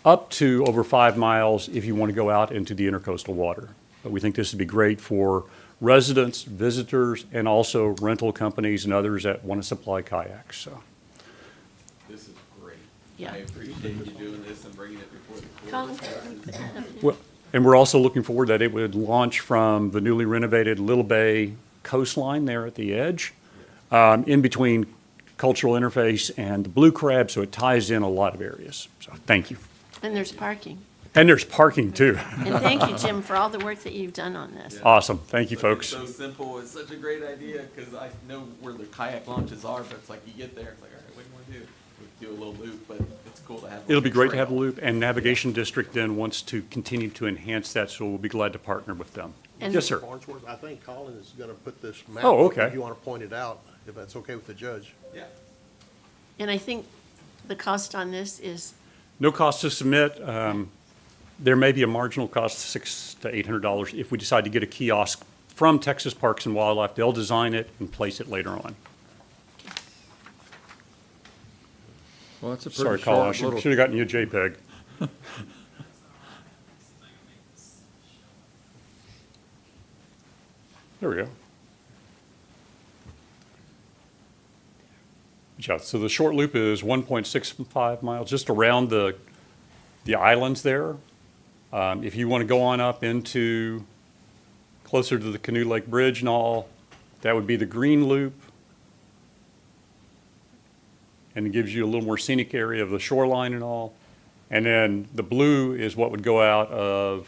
up to over 5 miles if you want to go out into the intercoastal water. But we think this would be great for residents, visitors, and also rental companies and others that want to supply kayaks. So, This is great. Yeah. I appreciate you doing this and bringing it before the Colin, court. can you put that up there? well, and we're also looking forward that it would launch from the newly renovated Little Bay coastline there at the edge, in between Cultural Interface and the Blue Crab, so it ties in a lot of areas. So, thank you. And there's parking. And there's parking too. And thank you, Jim, for all the work that you've done on this. Awesome. Thank you, Look, folks. It's so simple. It's such a great idea because I know where the kayak launches are, but it's like you get there, it's like, all right, what do you want to do? We do a little loop, but it's cool to have. It'll be great to have a trail. loop, and Navigation District then wants to continue to enhance that, so we'll be glad to partner with them. And- Yes, sir. Farnsworth, I think Colin is going to put this map. Oh, up okay. If you want to point it out, if that's okay with the judge. Yeah. And I think the cost on this is, No cost to submit. There may be a marginal cost of $600 to $800 if we decide to get a kiosk from Texas Parks and Wildlife. They'll design it and place it later on. Well, that's a Sorry, pretty Colin, I short little. should have gotten you a JPEG. There we go. Yeah, so the short loop is 1.65 miles, just around the islands there. If you want to go on up into closer to the Canoe Lake Bridge and all, that would be the green loop. And it gives you a little more scenic area of the shoreline and all. And then the blue is what would go out of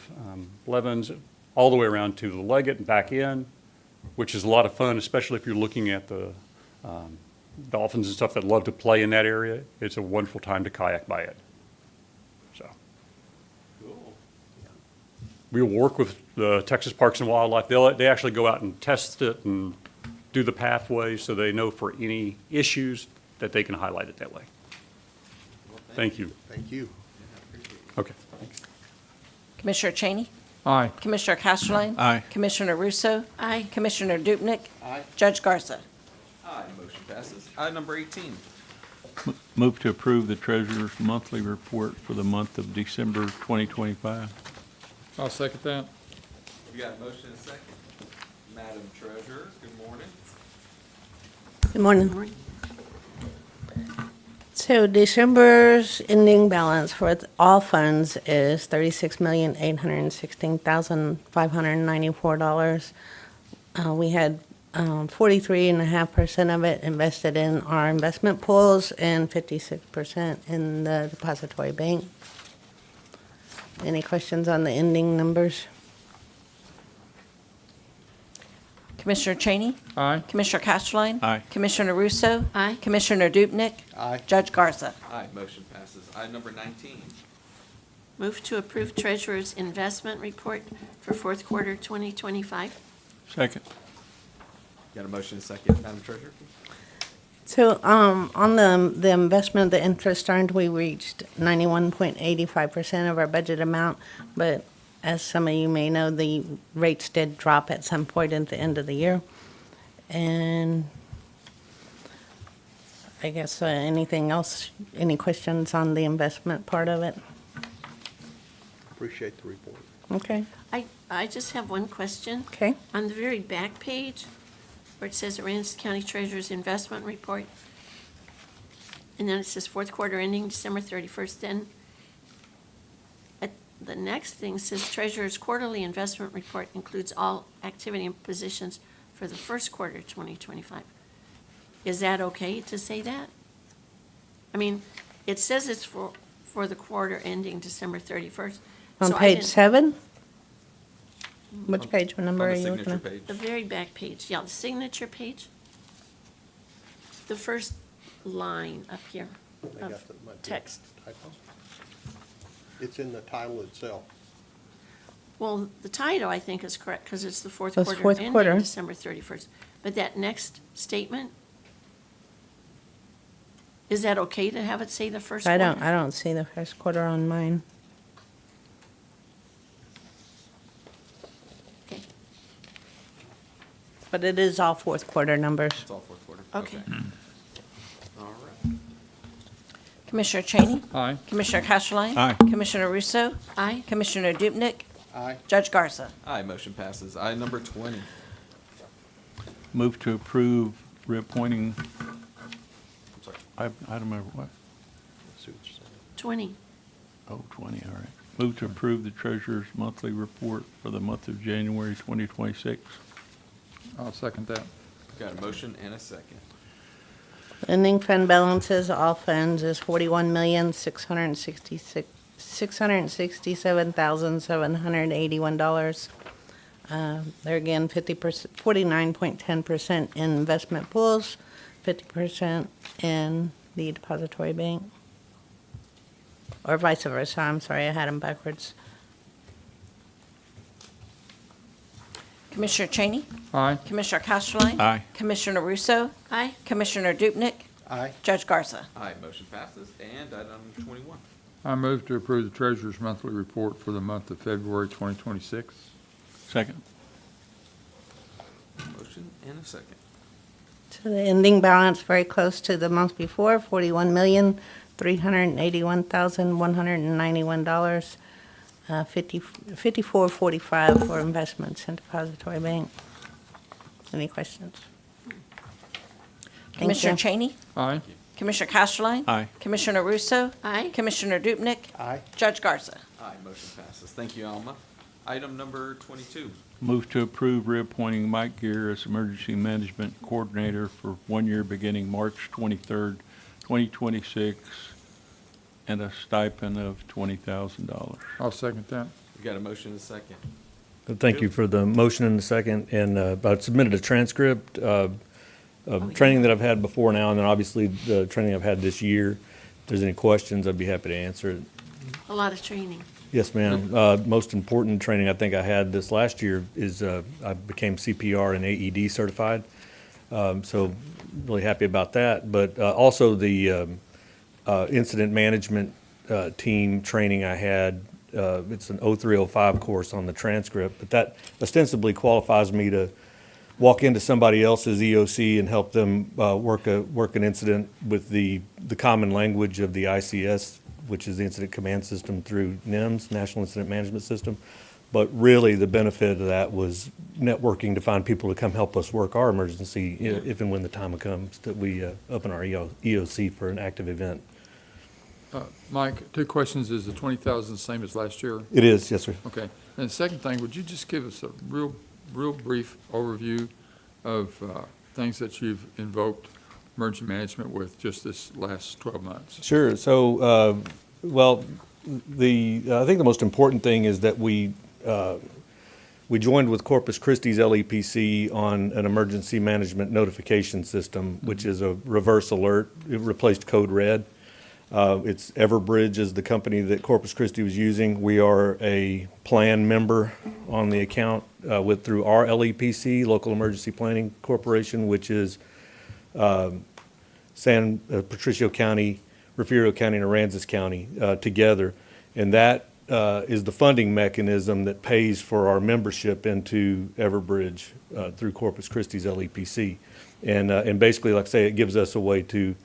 Blevins all the way around to the Leggett and back in, which is a lot of fun, especially if you're looking at the dolphins and stuff that love to play in that area. It's a wonderful time to kayak by it. So Cool. we will work with the Texas Parks and Wildlife. They actually go out and test it and do the pathways so they know for any issues that they can highlight it that way. Thank you. Thank you. Okay. Commissioner Cheney? Aye. Commissioner Casterline? Aye. Commissioner Russo? Aye. Commissioner Dupnick? Aye. Judge Garza? Aye, motion passes. Item number 18. Move to approve the treasurer's monthly report for the month of December 2025. I'll second that. We got a motion and a second. Madam Treasurer, good morning. Good morning. So December's ending balance for all funds is $36,816,594. We had 43.5% of it invested in our investment pools and 56% in the depository bank. Any questions on the ending numbers? Commissioner Cheney? Aye. Commissioner Castleline? Aye. Commissioner Russo? Aye. Commissioner Dupnick? Aye. Judge Garza? Aye, motion passes. Item number 19. Move to approve treasurer's investment report for fourth quarter 2025. Second. Got a motion and a second. Madam Treasurer? So, on the investment, the interest earned, we reached 91.85% of our budget amount, but as some of you may know, the rates did drop at some point at the end of the year. And I guess anything else, any questions on the investment part of it? Appreciate the report. Okay. I just have one question. Okay. On the very back page, where it says Aransas County Treasurer's Investment Report, and then it says fourth quarter ending December 31st, then the next thing says Treasurer's Quarterly Investment Report includes all activity and positions for the first quarter 2025. Is that okay to say that? I mean, it says it's for the quarter ending December 31st. On so I page didn't- 7? Which page, what number On are the you looking signature at? page. The very back page, yeah, the signature page. The first line up here They got of the- might be a text. typo. It's in the title itself. Well, the title, I think, is correct, because it's the fourth That's quarter fourth quarter. ending December 31st. But that next statement, is that okay to have it say the first I quarter? don't see the first quarter on mine. Okay, But it is all fourth quarter numbers. It's all fourth quarter. okay. All right. Commissioner Cheney? Aye. Commissioner Castleline? Aye. Commissioner Russo? Aye. Commissioner Dupnick? Aye. Judge Garza? Aye, motion passes. Item number 20. Move to approve reappointing, I'm sorry. I don't remember what, See what you're saying. 20. oh, 20, all right. Move to approve the treasurer's monthly report for the month of January 2026. I'll second that. Got a motion and a second. Ending fund balances, all funds is $41,667,781. There again, 50%, 49.10% in investment pools, 50% in the depository bank. Or vice versa, I'm sorry, I had them backwards. Commissioner Cheney? Aye. Commissioner Castleline? Aye. Commissioner Russo? Aye. Commissioner Dupnick? Aye. Judge Garza? Aye, motion passes. And item 21. I move to approve the treasurer's monthly report for the month of February 2026. Second. Motion and a second. So the ending balance very close to the month before, $41,381,191. 54.45 for investments in depository bank. Any questions? Thank Commissioner you. Cheney? Aye. Commissioner Castleline? Aye. Commissioner Russo? Aye. Commissioner Dupnick? Aye. Judge Garza? Aye, motion passes. Thank you, Alma. Item number 22. Move to approve reappointing Mike Gear as Emergency Management Coordinator for 1 year beginning March 23rd, 2026, and a stipend of $20,000. I'll second that. We got a motion and a second. Thank you for the motion and the second, and I've submitted a transcript of training that I've had before now, and then obviously the training I've had this year. If there's any questions, I'd be happy to answer it. A lot of training. Yes, ma'am. Most important training I think I had this last year is I became CPR and AED certified. So really happy about that. But also the incident management team training I had, it's an 0305 course on the transcript, but that ostensibly qualifies me to walk into somebody else's EOC and help them work an incident with the common language of the ICS, which is the Incident Command System through NIMS, National Incident Management System. But really, the benefit of that was networking to find people to come help us work our emergency if and when the time comes that we open our EOC for an active event. Mike, two questions. Is the 20,000 the same as last year? It is, yes, sir. Okay. And the second thing, would you just give us a real brief overview of things that you've invoked emergency management with just this last 12 months? Sure. So, well, I think the most important thing is that we joined with Corpus Christi's LEPC on an emergency management notification system, which is a reverse alert. It replaced Code Red. It's Everbridge is the company that Corpus Christi was using. We are a plan member on the account through our LEPC, Local Emergency Planning Corporation, which is San Patricio County, Refugio County, and Aransas County together. And that is the funding mechanism that pays for our membership into Everbridge through Corpus Christi's LEPC. And basically, like I say, it gives us a way to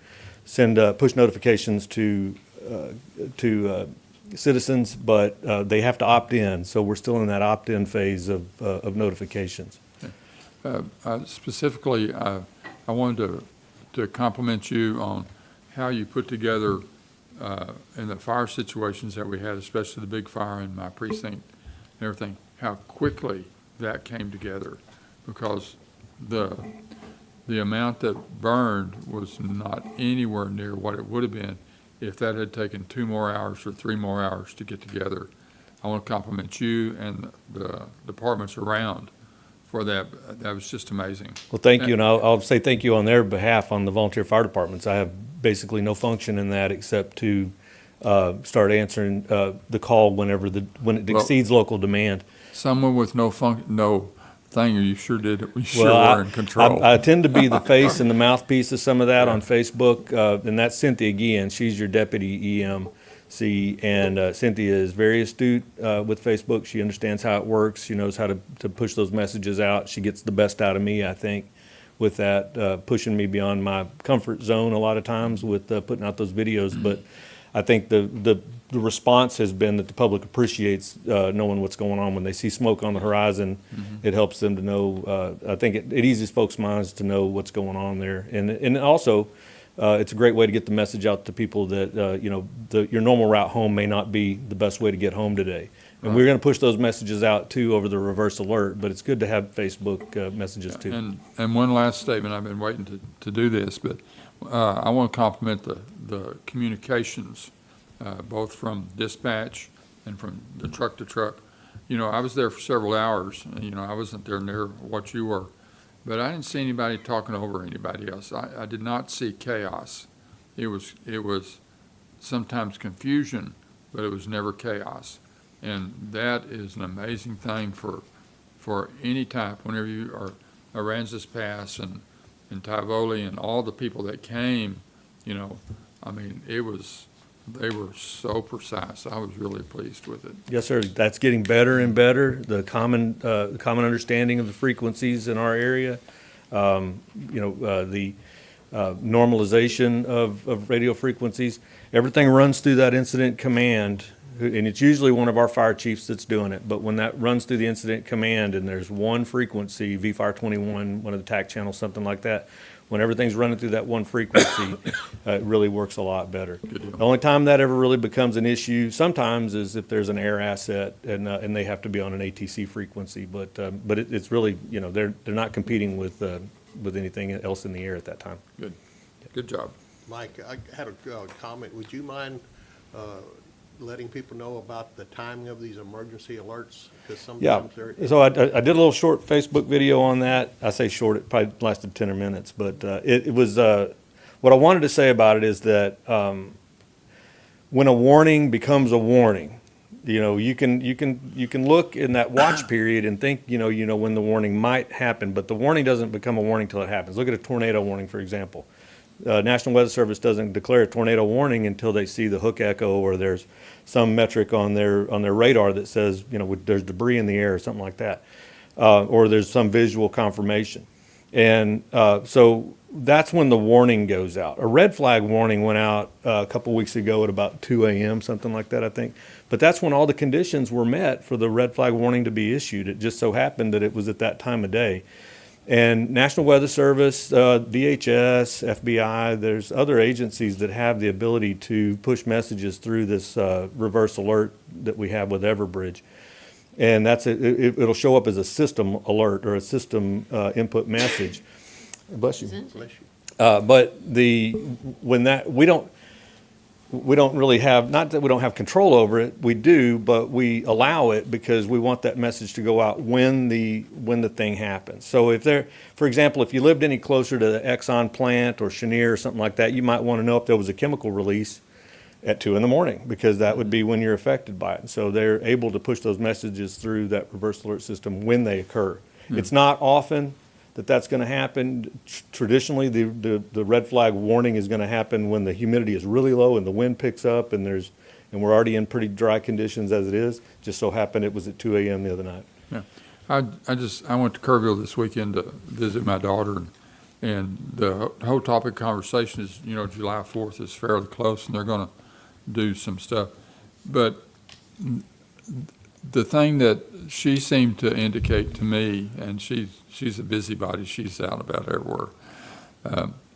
send push notifications to citizens, but they have to opt in. So we're still in that opt-in phase of notifications. Specifically, I wanted to compliment you on how you put together in the fire situations that we had, especially the big fire in my precinct and everything, how quickly that came together, because the amount that burned was not anywhere near what it would have been if that had taken 2 more hours or 3 more hours to get together. I want to compliment you and the departments around for that. That was just amazing. Well, thank you, and I'll say thank you on their behalf on the volunteer fire departments. I have basically no function in that except to start answering the call when it exceeds local demand. Someone with no thing, you sure did. You sure were in control. I tend to be the face and the mouthpiece of some of that on Facebook, and that's Cynthia Guillen. She's your deputy EMC, and Cynthia is very astute with Facebook. She understands how it works. She knows how to push those messages out. She gets the best out of me, I think, with that, pushing me beyond my comfort zone a lot of times with putting out those videos. But I think the response has been that the public appreciates knowing what's going on. When they see smoke on the horizon, it helps them to know. I think it eases folks' minds to know what's going on there. And also, it's a great way to get the message out to people that, your normal route home may not be the best way to get home today. And we're going to push those messages out, too, over the reverse alert. But it's good to have Facebook messages, too. And one last statement. I've been waiting to do this, but I want to compliment the communications, both from dispatch and from the truck to truck. I was there for several hours. I wasn't there near what you were, but I didn't see anybody talking over anybody else. I did not see chaos. It was sometimes confusion, but it was never chaos. And that is an amazing thing for any type, whenever you are Aransas Pass and Tivoli and all the people that came, they were so precise. I was really pleased with it. Yes, sir. That's getting better and better. The common understanding of the frequencies in our area, the normalization of radio frequencies, everything runs through that incident command. And it's usually one of our fire chiefs that's doing it. But when that runs through the incident command and there's one frequency, VFire 21, one of the TAC channels, something like that, when everything's running through that one frequency, it really works a lot better. The only time that ever really becomes an issue sometimes is if there's an air asset and they have to be on an ATC frequency. But it's really, they're not competing with anything else in the air at that time. Good job. Mike, I had a comment. Would you mind letting people know about the timing of these emergency alerts? Because sometimes so I did a little short Facebook video on that. I say short, it probably lasted 10 minutes, but it was what I wanted to say about it is that when a warning becomes a warning, you can look in that watch period and think when the warning might happen, but the warning doesn't become a warning till it happens. Look at a tornado warning, for example. National Weather Service doesn't declare a tornado warning until they see the hook echo or there's some metric on their radar that says there's debris in the air or something like that, or there's some visual confirmation. And so that's when the warning goes out. A red flag warning went out a couple weeks ago at about 2 a.m., something like that, I think. But that's when all the conditions were met for the red flag warning to be issued. It just so happened that it was at that time of day. And National Weather Service, DHS, FBI, there's other agencies that have the ability to push messages through this reverse alert that we have with Everbridge. And it'll show up as a system alert or a system input message. Bless you. Bless you. But we don't really have, not that we don't have control over it, we do, but we allow it because we want that message to go out when the thing happens. So for example, if you lived any closer to the Exxon plant or Cheniere or something like that, you might want to know if there was a chemical release at 2 a.m, because that would be when you're affected by it. And so they're able to push those messages through that reverse alert system when they occur. It's not often that's going to happen. Traditionally, the red flag warning is going to happen when the humidity is really low and the wind picks up and we're already in pretty dry conditions as it is. Just so happened it was at 2 a.m. the other night. Yeah. I went to Kerrville this weekend to visit my daughter, and the whole topic of conversation is, July 4th is fairly close and they're going to do some stuff. But the thing that she seemed to indicate to me, and she's a busybody, she's out about everywhere.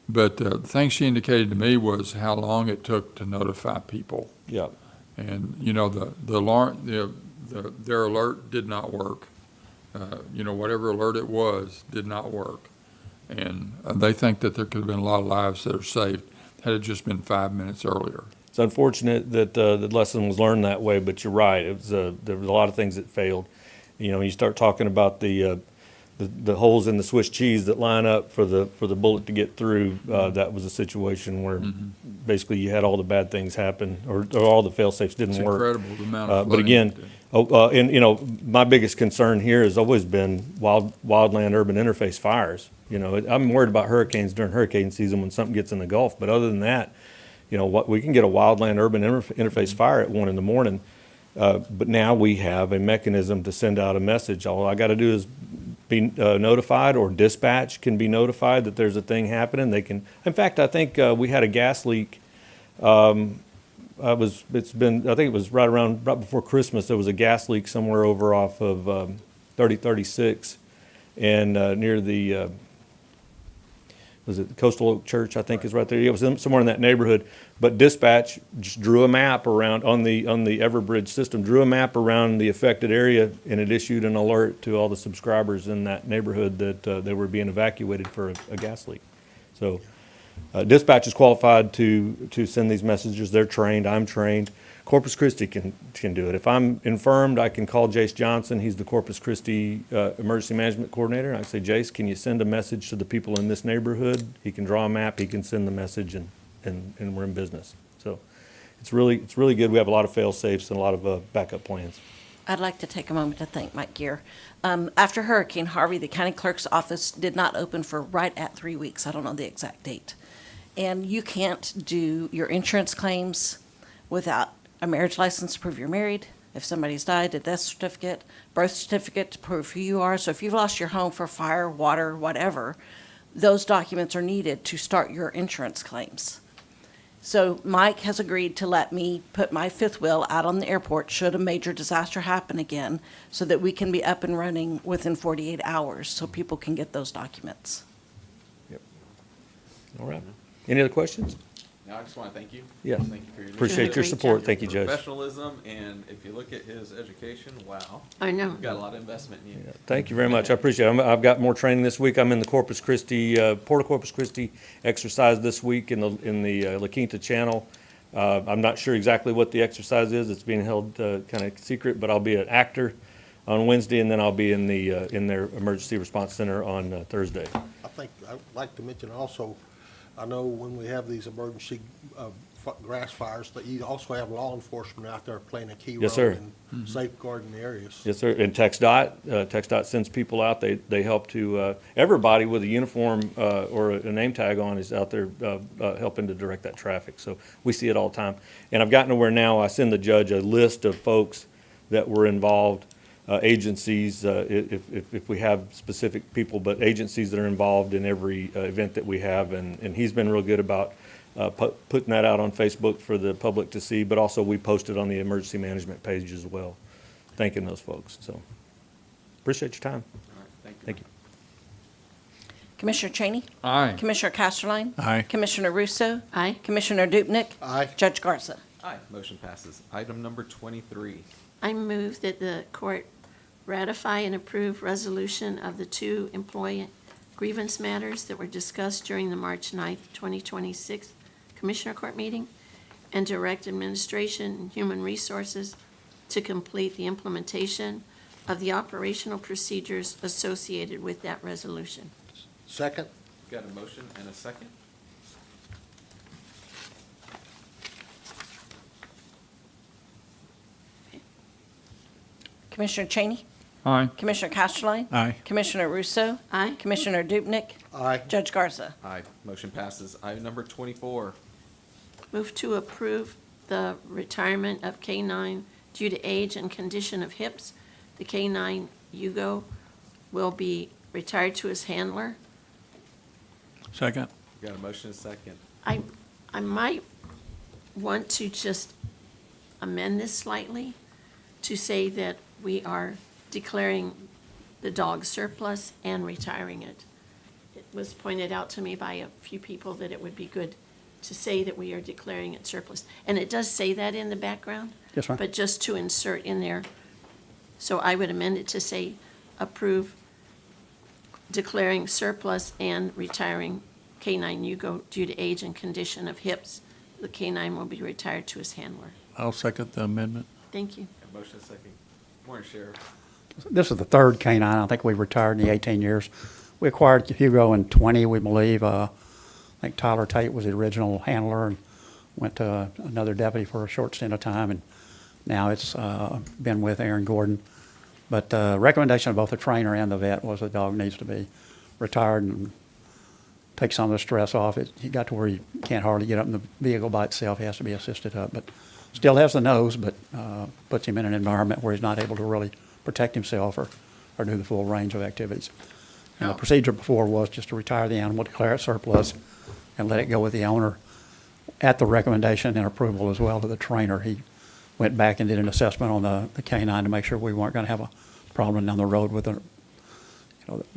But the thing she indicated to me was how long it took to notify people. Yeah. And, the alarm, their alert did not work. Whatever alert it was did not work. And they think that there could have been a lot of lives that are saved had it just been 5 minutes earlier. It's unfortunate that the lesson was learned that way, but you're right. There was a lot of things that failed. When you start talking about the holes in the Swiss cheese that line up for the bullet to get through, that was a situation where basically you had all the bad things happen, or all the fail-safes didn't work. It's incredible the amount of but again, my biggest concern here has always been wildland urban interface fires. I'm worried about hurricanes during hurricane season when something gets in the Gulf, but other than that, we can get a wildland urban interface fire at 1 a.m. But now we have a mechanism to send out a message. All I got to do is be notified, or dispatch can be notified that there's a thing happening. They can. In fact, I think we had a gas leak. I think it was right before Christmas. There was a gas leak somewhere over off of 3036, and near the. Was it Coastal Oak Church, I think is right there. It was somewhere in that neighborhood. But dispatch just drew a map around on the Everbridge system, drew a map around the affected area, and it issued an alert to all the subscribers in that neighborhood that they were being evacuated for a gas leak. So dispatch is qualified to send these messages. They're trained. I'm trained. Corpus Christi can do it. If I'm infirmed, I can call Jace Johnson. He's the Corpus Christi Emergency Management Coordinator. And I say, Jace, can you send a message to the people in this neighborhood? He can draw a map. He can send the message, and we're in business. So it's really good. We have a lot of fail-safes and a lot of backup plans. I'd like to take a moment to thank Mike Gear. After Hurricane Harvey, the county clerk's office did not open for right at 3 weeks. I don't know the exact date. And you can't do your insurance claims without a marriage license to prove you're married, if somebody's died, a death certificate, birth certificate to prove who you are. So if you've lost your home for fire, water, whatever, those documents are needed to start your insurance claims. So Mike has agreed to let me put my fifth wheel out on the airport should a major disaster happen again, so that we can be up and running within 48 hours so people can get those documents. Yep. All right. Any other questions? Now, I just want to thank you. Yeah. Thank you for your Appreciate leadership, your support. Thank you, Judge. Professionalism, and if you look at his education, wow. I know. You've got a lot of investment in you. Yeah, thank you very much. I appreciate it. I've got more training this week. I'm in the Corpus Christi, Port of Corpus Christi exercise this week in the La Quinta Channel. I'm not sure exactly what the exercise is. It's being held kind of secret, but I'll be an actor on Wednesday, and then I'll be in their emergency response center on Thursday. I think I'd like to mention also, I know when we have these emergency grass fires, that you also have law enforcement out there playing a key role Yes, sir. in safeguarding the areas. Yes, sir. And TxDOT sends people out. They help to, everybody with a uniform or a name tag on is out there helping to direct that traffic. So we see it all the time. And I've gotten to where now I send the judge a list of folks that were involved, agencies, if we have specific people, but agencies that are involved in every event that we have. And he's been real good about putting that out on Facebook for the public to see, but also we post it on the emergency management page as well, thanking those folks. So appreciate your time. All right, thank you. Thank you. Commissioner Cheney? Aye. Commissioner Casterline? Aye. Commissioner Russo? Aye. Commissioner Dupnick? Aye. Judge Garza? Aye. Motion passes. Item number 23. I move that the court ratify and approve resolution of the 2 employee grievance matters that were discussed during the March 9th, 2026 Commissioner Court meeting, and direct administration and human resources to complete the implementation of the operational procedures associated with that resolution. Second? Got a motion and a second? Commissioner Cheney? Aye. Commissioner Casterline? Aye. Commissioner Russo? Aye. Commissioner Dupnick? Aye. Judge Garza? Aye. Motion passes. Item number 24. Move to approve the retirement of K-9 due to age and condition of hips. The K-9 Yugo will be retired to his handler. Second. Got a motion and a second. I might want to just amend this slightly to say that we are declaring the dog surplus and retiring it. It was pointed out to me by a few people that it would be good to say that we are declaring it surplus. And it does say that in the background. Yes, ma'am. But just to insert in there, so I would amend it to say approve declaring surplus and retiring K-9 Yugo due to age and condition of hips. The K-9 will be retired to his handler. I'll second the amendment. Thank you. Got a motion and a second. Morning, Sheriff. This is the third canine. I think we retired in the 18 years. We acquired Hugo in 20, we believe. I think Tyler Tate was the original handler and went to another deputy for a short stint of time, and now it's been with Aaron Gordon. But recommendation of both the trainer and the vet was the dog needs to be retired and take some of the stress off. He got to where he can't hardly get up in the vehicle by itself. He has to be assisted up, but still has the nose, but puts him in an environment where he's not able to really protect himself or do the full range of activities. And the procedure before was just to retire the animal, declare it surplus, and let it go with the owner. At the recommendation and approval as well to the trainer, he went back and did an assessment on the canine to make sure we weren't going to have a problem down the road with it.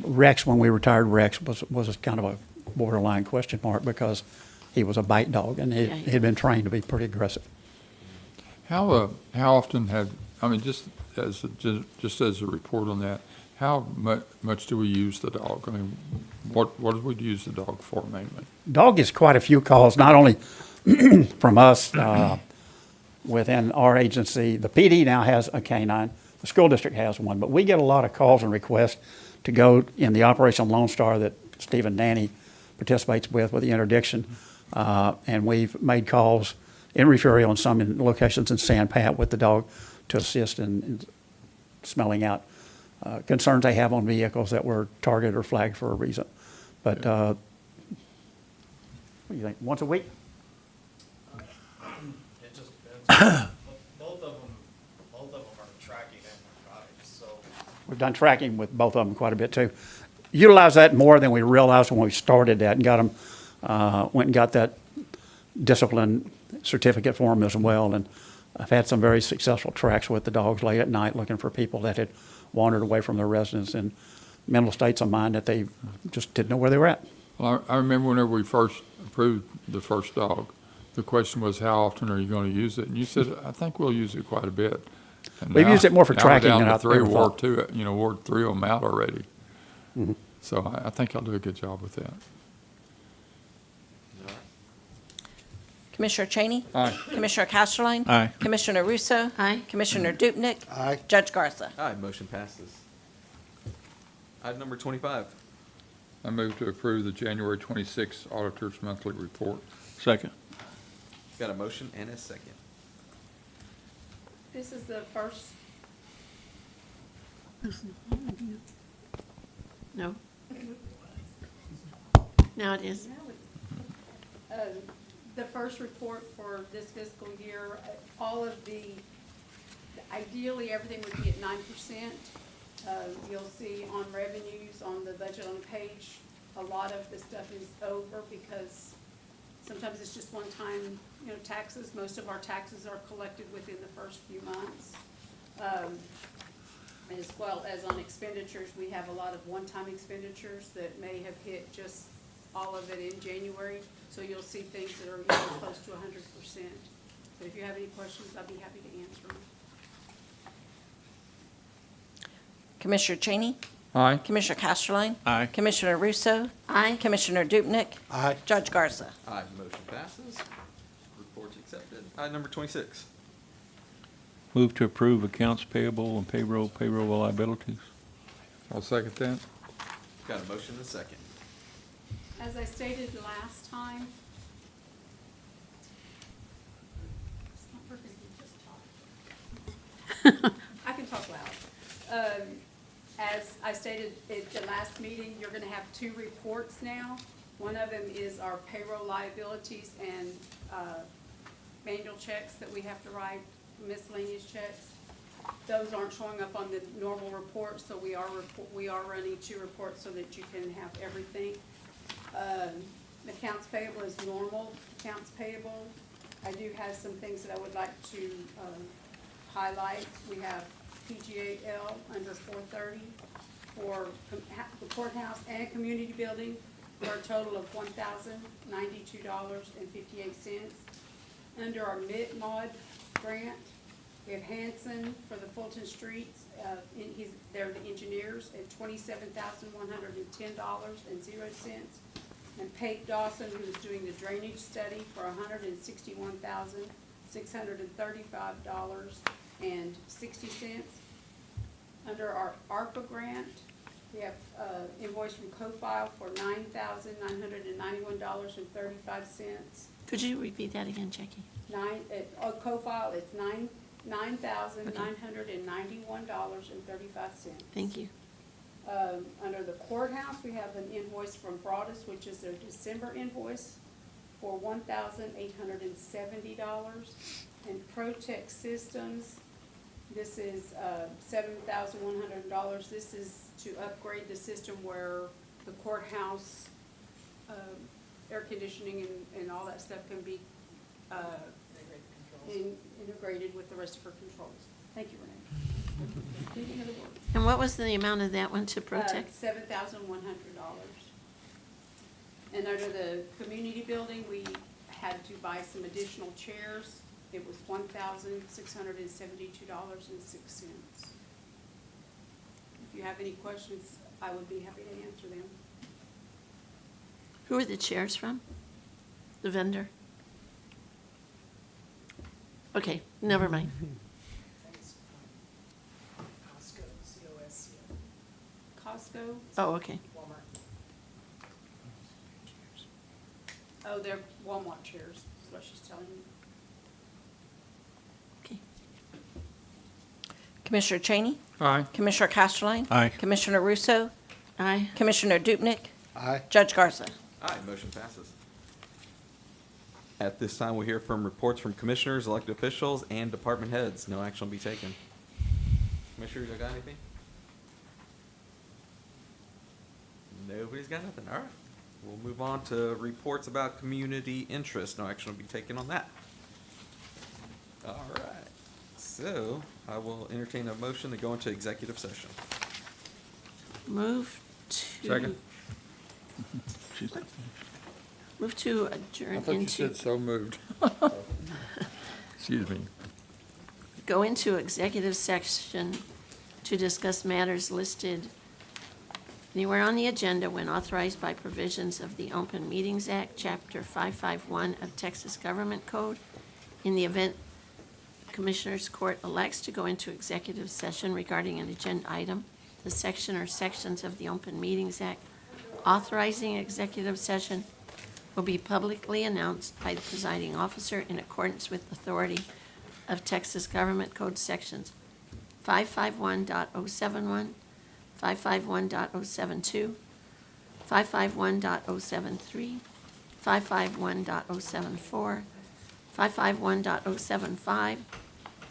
Rex, when we retired Rex, was kind of a borderline question mark because he was a bite dog and he'd been trained to be pretty aggressive. How often just as a report on that, how much do we use the dog? I mean, what do we use the dog for mainly? Dog gets quite a few calls, not only from us within our agency. The PD now has a canine. The school district has one, but we get a lot of calls and requests to go in the Operation Lone Star that Stephen Nanny participates with the interdiction. And we've made calls in Refugio and some in locations in San Pat with the dog to assist in smelling out concerns they have on vehicles that were targeted or flagged for a reason. But what do you think, once a week? It just depends. Both of them are tracking antibiotics, so. We've done tracking with both of them quite a bit too. Utilize that more than we realized when we started that and got them, went and got that discipline certificate for them as well. And I've had some very successful tracks with the dogs late at night looking for people that had wandered away from their residence in mental states of mind that they just didn't know where they were at. Well, I remember whenever we first approved the first dog, the question was, how often are you going to use it? And you said, I think we'll use it quite a bit. And We've used it more for tracking than than I I three. ever Ward thought. 2, Ward 3 of them out already. Mhm. So I think I'll do a good job with that. Commissioner Cheney? Aye. Commissioner Casterline? Aye. Commissioner Russo? Aye. Commissioner Dupnick? Aye. Judge Garza? Aye. Motion passes. Item number 25. I move to approve the January 26th Auditor's Monthly Report. Second. Got a motion and a second. This is the first, No? Now it is. the first report for this fiscal year. All of ideally, everything would be at 9%. You'll see on revenues, on the budget on the page, a lot of the stuff is over because sometimes it's just one-time, taxes. Most of our taxes are collected within the first few months. as well as on expenditures. We have a lot of one-time expenditures that may have hit just all of it in January, so you'll see things that are close to 100%. But if you have any questions, I'd be happy to answer them. Commissioner Cheney? Aye. Commissioner Casterline? Aye. Commissioner Russo? Aye. Commissioner Dupnick? Aye. Judge Garza? Aye, motion passes. Reports accepted. Item number 26. Move to approve accounts payable and payroll liabilities. I'll second that. Got a motion and a second. As I stated last time, it's not working, you just talk. I can talk loud. As I stated at the last meeting, you're gonna have two reports now. One of them is our payroll liabilities and manual checks that we have to write, miscellaneous checks. Those aren't showing up on the normal report, so we are running two reports so that you can have everything. Accounts payable is normal accounts payable. I do have some things that I would like to highlight. We have PGAL under 430 for the courthouse and community building for a total of $1,092.58. Under our MIT-MOD grant, we have Hanson for the Fulton Streets, they're the engineers, at $27,110.00. And Pate Dawson, who is doing the drainage study, for $161,635.60. Under our ARPA grant, we have invoice from CoFile for $9,991.35. Could you repeat that again, Jackie? CoFile, it's $9,991.35. Thank you. Under the courthouse, we have an invoice from Broadus, which is their December invoice, for $1,870. And Protect Systems, this is $7,100. This is to upgrade the system where the courthouse air conditioning and all that stuff can be integrated with the rest of her controls. Thank you, Renee. Any other words? And what was the amount of that one to Protect? $7,100. And under the community building, we had to buy some additional chairs. It was $1,672.06. If you have any questions, I would be happy to answer them. Who are the chairs from? The vendor? Okay, never mind. Costco? Oh, okay. Oh, they're Walmart chairs, is what she's telling me. Okay. Commissioner Cheney? Aye. Commissioner Casterline? Aye. Commissioner Russo? Aye. Commissioner Dupnick? Aye. Judge Garza? Aye, motion passes. At this time, we'll hear from reports from commissioners, elected officials, and department heads. No action will be taken. Commissioners, you got anything? Nobody's got nothing. All right. We'll move on to reports about community interest. No action will be taken on that. All right. So I will entertain a motion to go into executive session. Move to. Second. Move to adjourn I thought you into, said so moved. Excuse me. go into executive session to discuss matters listed anywhere on the agenda when authorized by provisions of the Open Meetings Act, Chapter 551 of Texas Government Code. In the event Commissioners Court elects to go into executive session regarding an agenda item, the section or sections of the Open Meetings Act authorizing executive session will be publicly announced by the presiding officer in accordance with authority of Texas Government Code Sections 551.071, 551.072, 551.073, 551.074, 551.075,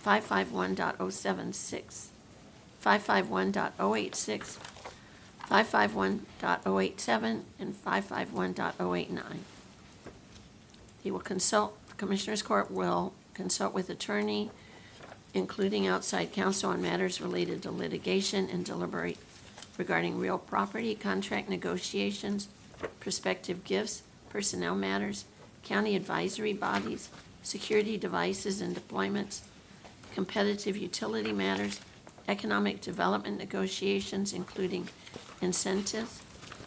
551.076, 551.086, 551.087, and 551.089. The Commissioners Court will consult with attorney including outside counsel on matters related to litigation and deliberate regarding real property, contract negotiations, prospective gifts, personnel matters, county advisory bodies, security devices and deployments, competitive utility matters, economic development negotiations, including incentives,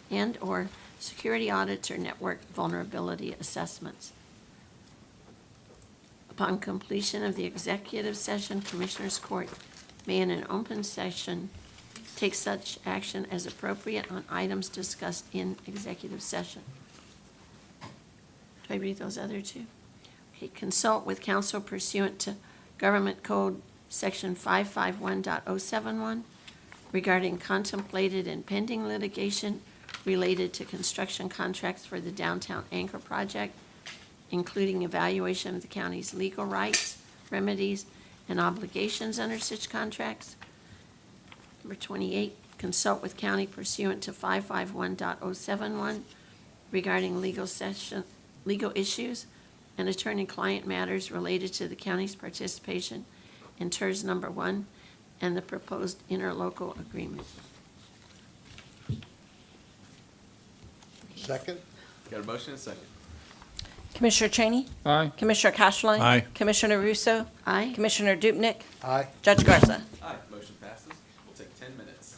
and/or security audits or network vulnerability assessments. Upon completion of the executive session, Commissioners Court may in an open session take such action as appropriate on items discussed in executive session. Do I read those other two? Okay, consult with counsel pursuant to Government Code Section 551.071 regarding contemplated and pending litigation related to construction contracts for the downtown anchor project, including evaluation of the county's legal rights, remedies, and obligations under such contracts. Number 28, consult with county pursuant to 551.071 regarding legal issues and attorney-client matters related to the county's participation in TERS number 1 and the proposed interlocal agreement. Second? Got a motion and a second. Commissioner Cheney? Aye. Commissioner Cashfly? Aye. Commissioner Russo? Aye. Commissioner Dupnick? Aye. Judge Garza? Aye, motion passes. We'll take 10 minutes.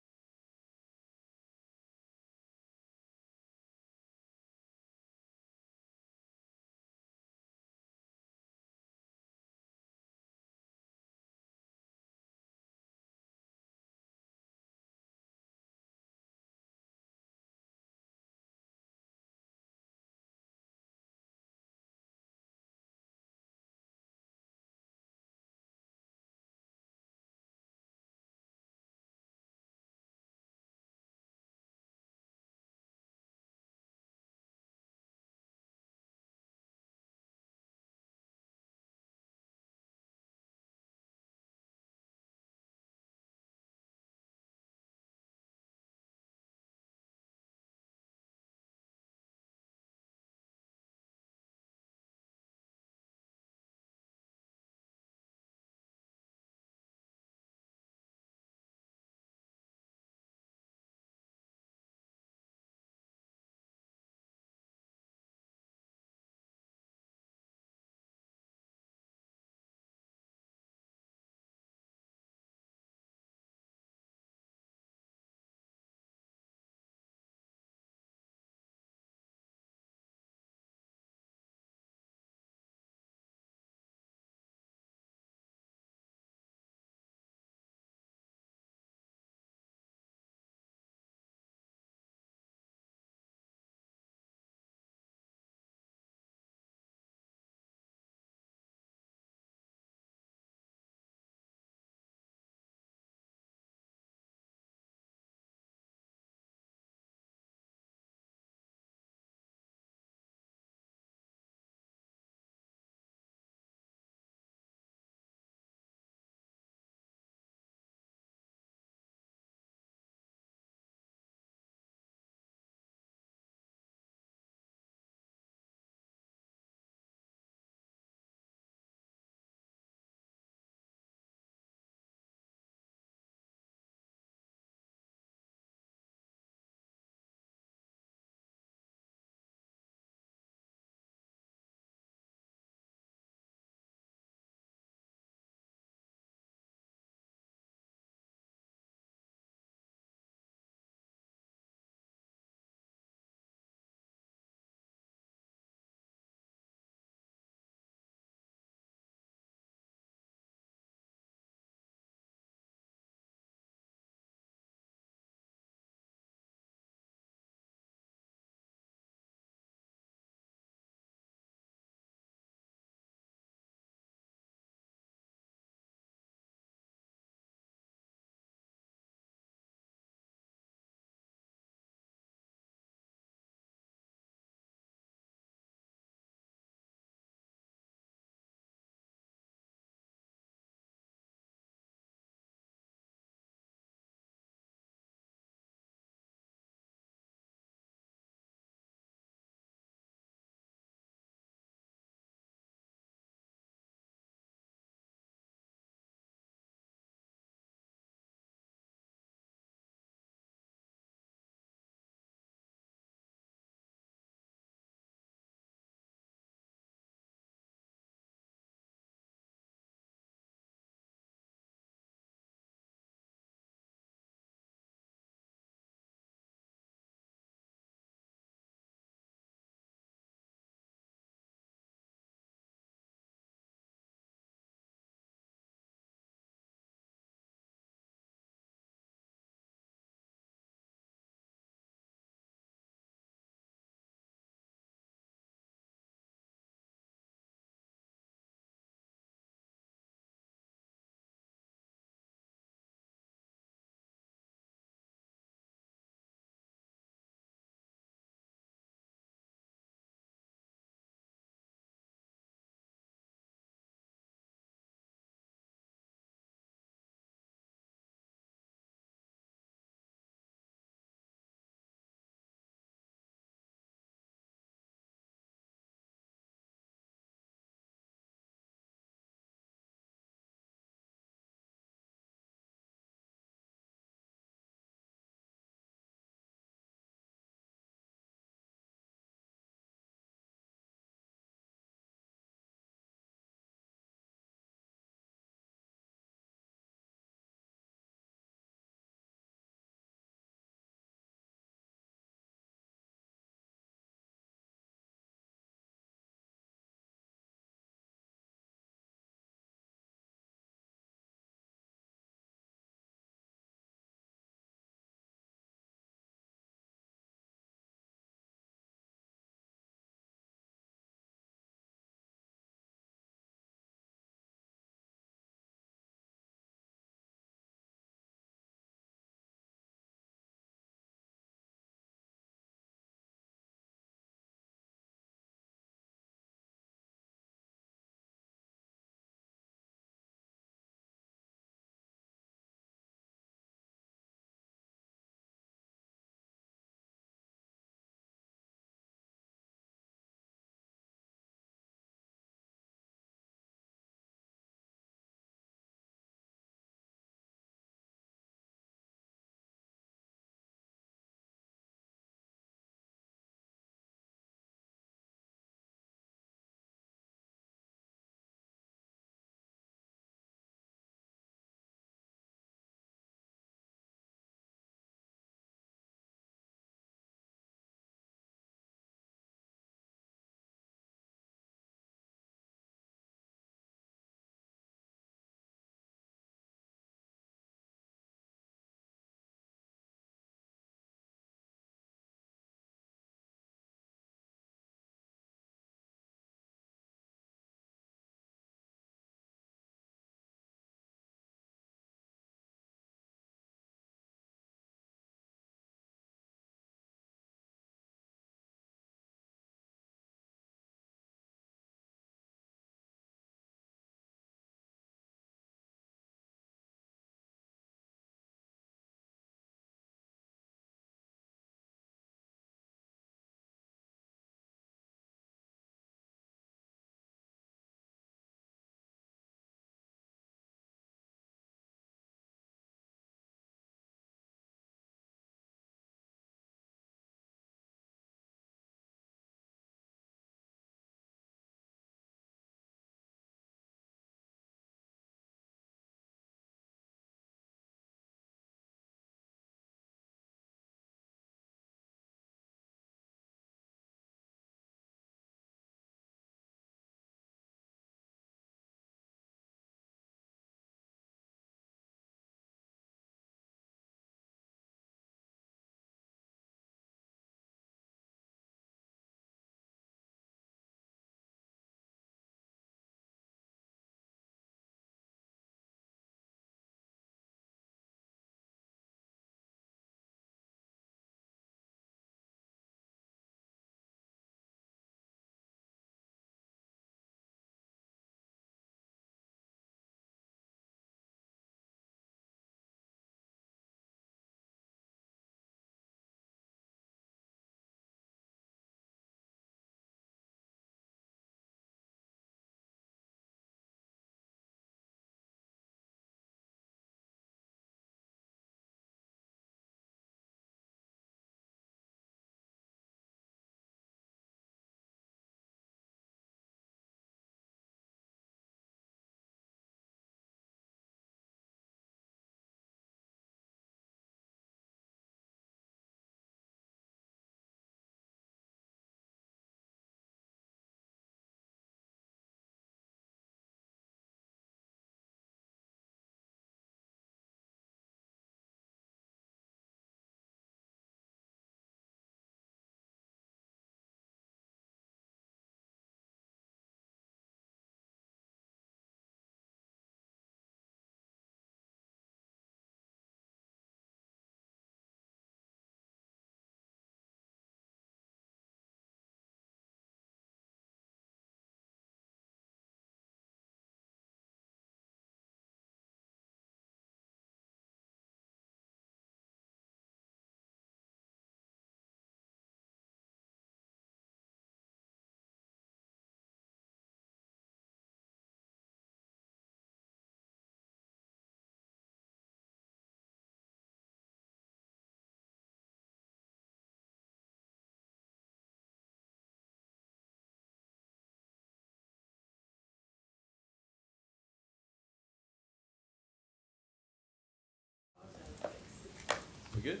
We good?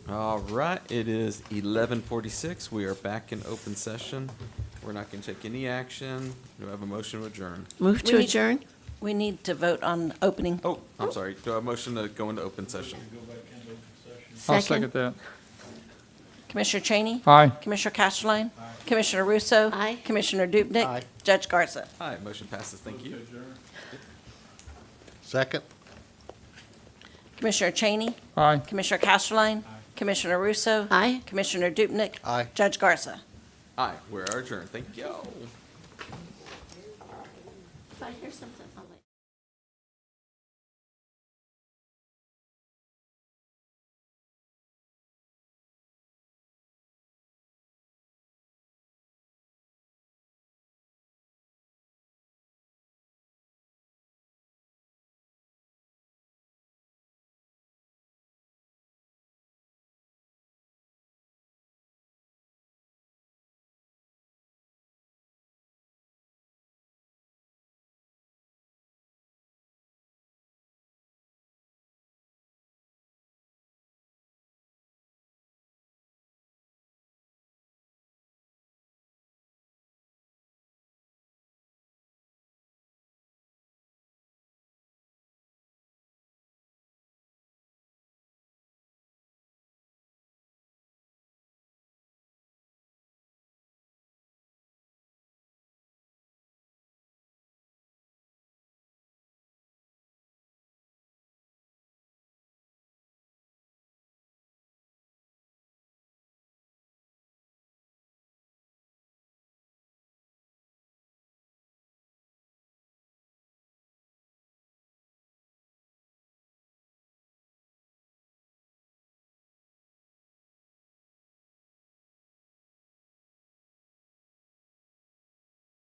All right, it is 11:46. We are back in open session. We're not going to take any action. Do I have a motion to adjourn? Move to adjourn? We need to vote on opening. Oh, I'm sorry. Do I have a motion to go into open session? I'll second that. Commissioner Cheney? Aye. Commissioner Castellane? Commissioner Russo? Aye. Commissioner Dupnick? Aye. Judge Garza? Aye, motion passes. Thank you. Second? Commissioner Cheney? Aye. Commissioner Castellane? Commissioner Russo? Aye. Commissioner Dupnick? Aye. Judge Garza? Aye, we are adjourned. Thank you. If I hear something, I'll let you know.